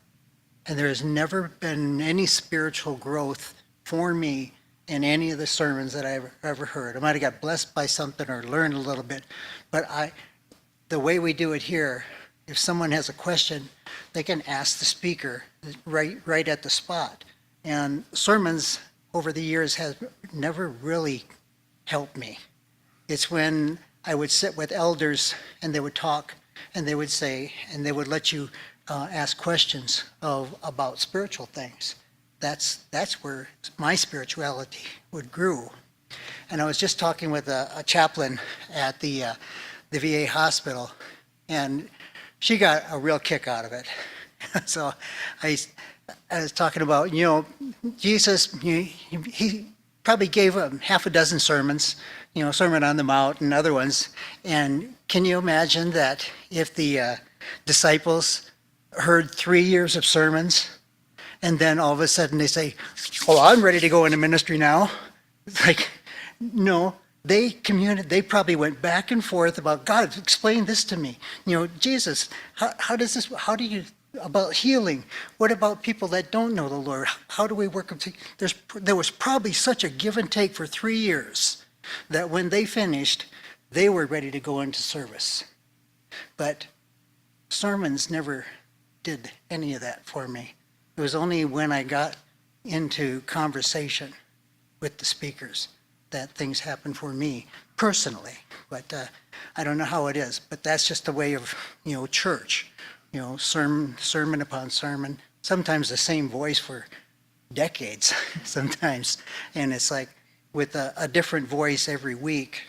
And there has never been any spiritual growth for me in any of the sermons that I've ever heard. I might have got blessed by something or learned a little bit, but the way we do it here, if someone has a question, they can ask the speaker right at the spot. And sermons over the years have never really helped me. It's when I would sit with elders and they would talk and they would say, and they would let you ask questions about spiritual things. That's where my spirituality would grow. And I was just talking with a chaplain at the VA hospital, and she got a real kick out of it. So I was talking about, Jesus, he probably gave half a dozen sermons, Sermon on the Mount and other ones. And can you imagine that if the disciples heard 3 years of sermons and then all of a sudden they say, oh, I'm ready to go into ministry now? It's like, no, they probably went back and forth about, God, explain this to me. Jesus, how do you, about healing? What about people that don't know the Lord? How do we work? There was probably such a give and take for 3 years that when they finished, they were ready to go into service. But sermons never did any of that for me. It was only when I got into conversation with the speakers that things happened for me personally. But I don't know how it is, but that's just the way of, church. Sermon upon sermon, sometimes the same voice for decades, sometimes. And it's like with a different voice every week,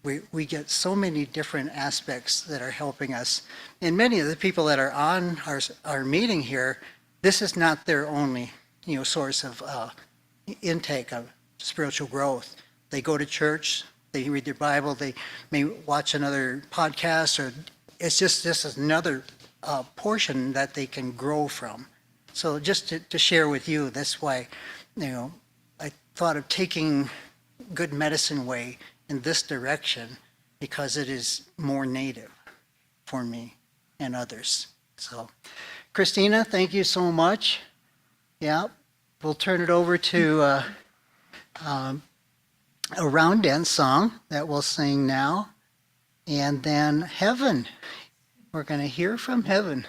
we get so many different aspects that are helping us. And many of the people that are on our meeting here, this is not their only, source of intake of spiritual growth. They go to church, they read their Bible, they may watch another podcast, or it's just another portion that they can grow from. So just to share with you, that's why, I thought of taking Good Medicine Way in this direction, because it is more native for me and others. So, Christina, thank you so much. Yeah, we'll turn it over to a round dance song that we'll sing now, and then Heaven. We're going to hear from Heaven.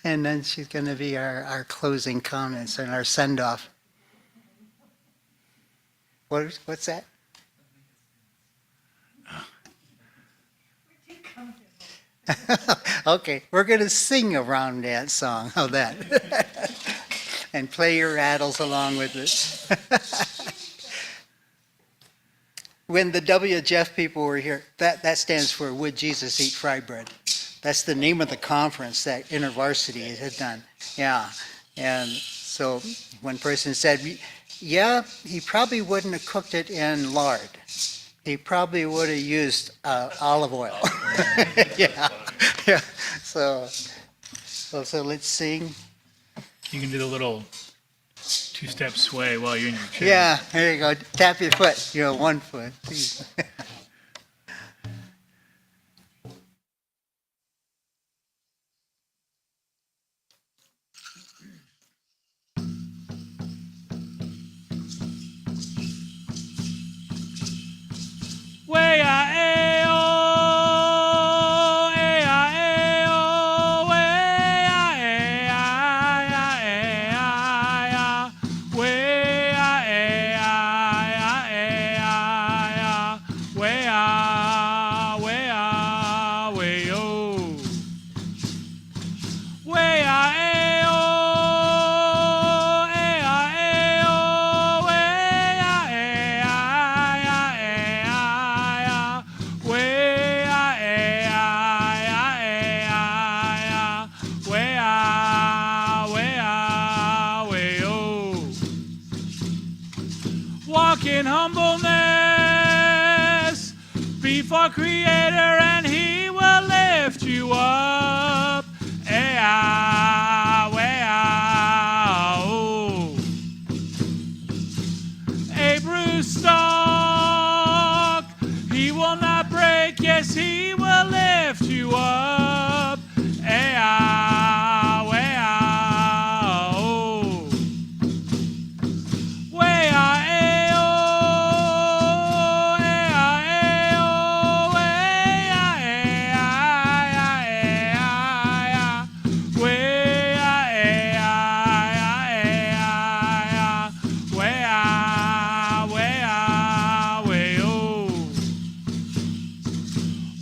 And then she's going to be our closing comments and our send-off. What's that? Okay, we're going to sing a round dance song. How that? And play your rattles along with it. When the WJF people were here, that stands for Would Jesus Eat Fry Bread? That's the name of the conference that InterVarsity had done. Yeah. And so one person said, yeah, he probably wouldn't have cooked it in lard. He probably would have used olive oil. Yeah. Yeah. So let's sing. You can do the little two-step sway while you're in your chair. Yeah, there you go. Tap your foot. 1 foot. Way I oh, way I oh, way I way I Walk in humbleness before Creator, and He will lift you up. Oh. A bruised stalk, He will not break. Yes, He will lift you up. Oh.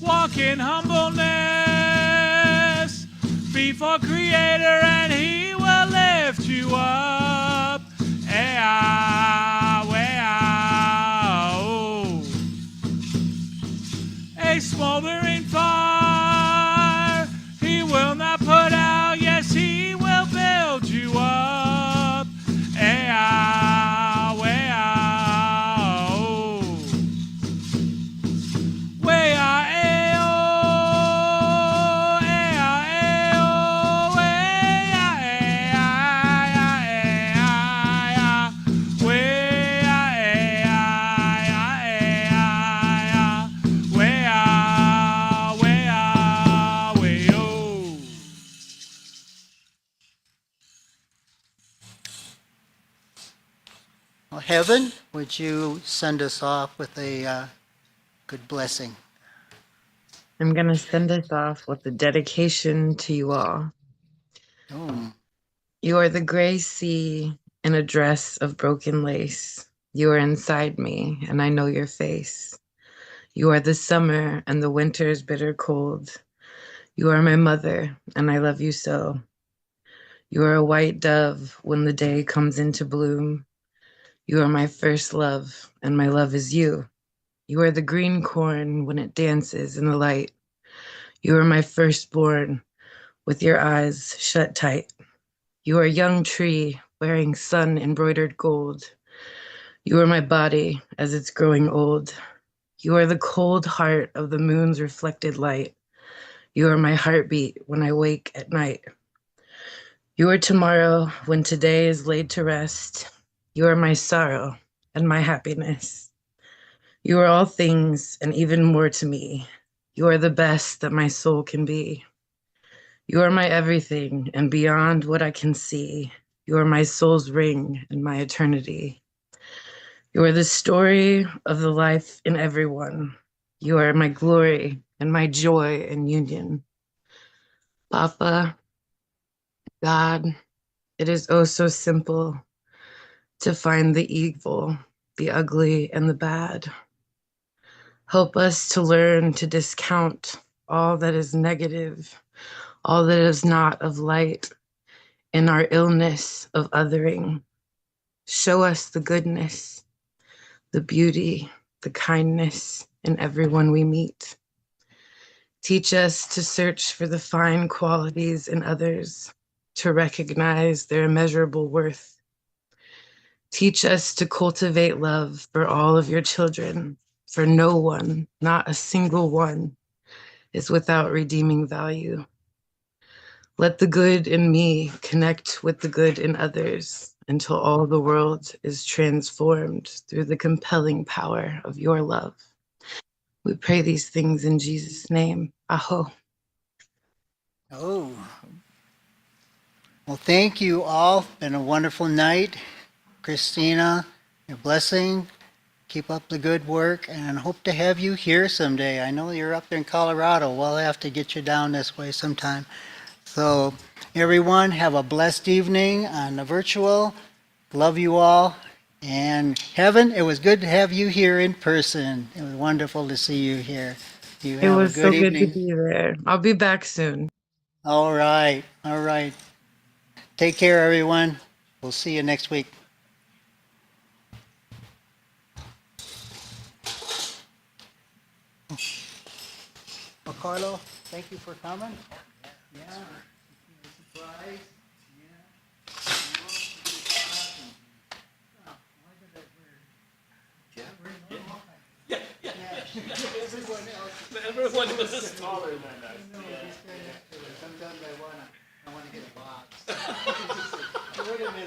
Walk in humbleness before Creator, and He will lift you up. Oh. A smoldering fire He will not put out. Yes, He will build you up. Oh. Well, Heaven, would you send us off with a good blessing? I'm going to send us off with a dedication to you all. Oh. You are the gray sea in a dress of broken lace. You are inside me, and I know your face. You are the summer and the winter's bitter cold. You are my mother, and I love you so. You are a white dove when the day comes into bloom. You are my first love, and my love is you. You are the green corn when it dances in the light. You are my firstborn with your eyes shut tight. You are a young tree wearing sun-embroidered gold. You are my body as it's growing old. You are the cold heart of the moon's reflected light. You are my heartbeat when I wake at night. You are tomorrow when today is laid to rest. You are my sorrow and my happiness. You are all things and even more to me. You are the best that my soul can be. You are my everything and beyond what I can see. You are my soul's ring and my eternity. You are the story of the life in everyone. You are my glory and my joy and union. Papa, God, it is oh so simple to find the evil, the ugly, and the bad. Help us to learn to discount all that is negative, all that is not of light, in our illness of othering. Show us the goodness, the beauty, the kindness in everyone we meet. Teach us to search for the fine qualities in others, to recognize their immeasurable worth. Teach us to cultivate love for all of your children, for no one, not a single one, is without redeeming value. Let the good in me connect with the good in others until all the world is transformed through the compelling power of your love. We pray these things in Jesus' name. Aho. Oh. Well, thank you all. Been a wonderful night. Christina, your blessing. Keep up the good work and hope to have you here someday. I know you're up there in Colorado. We'll have to get you down this way sometime. So everyone, have a blessed evening on the virtual. Love you all. And Heaven, it was good to have you here in person. It was wonderful to see you here. You It have a was so good good to evening. be there. I'll be back soon. All right. All right. Take care, everyone. We'll see you next week. Well, Carlo, thank you for coming. Yeah. Surprise. Yeah. Everyone was Smaller than us. Sometimes I want to get a box.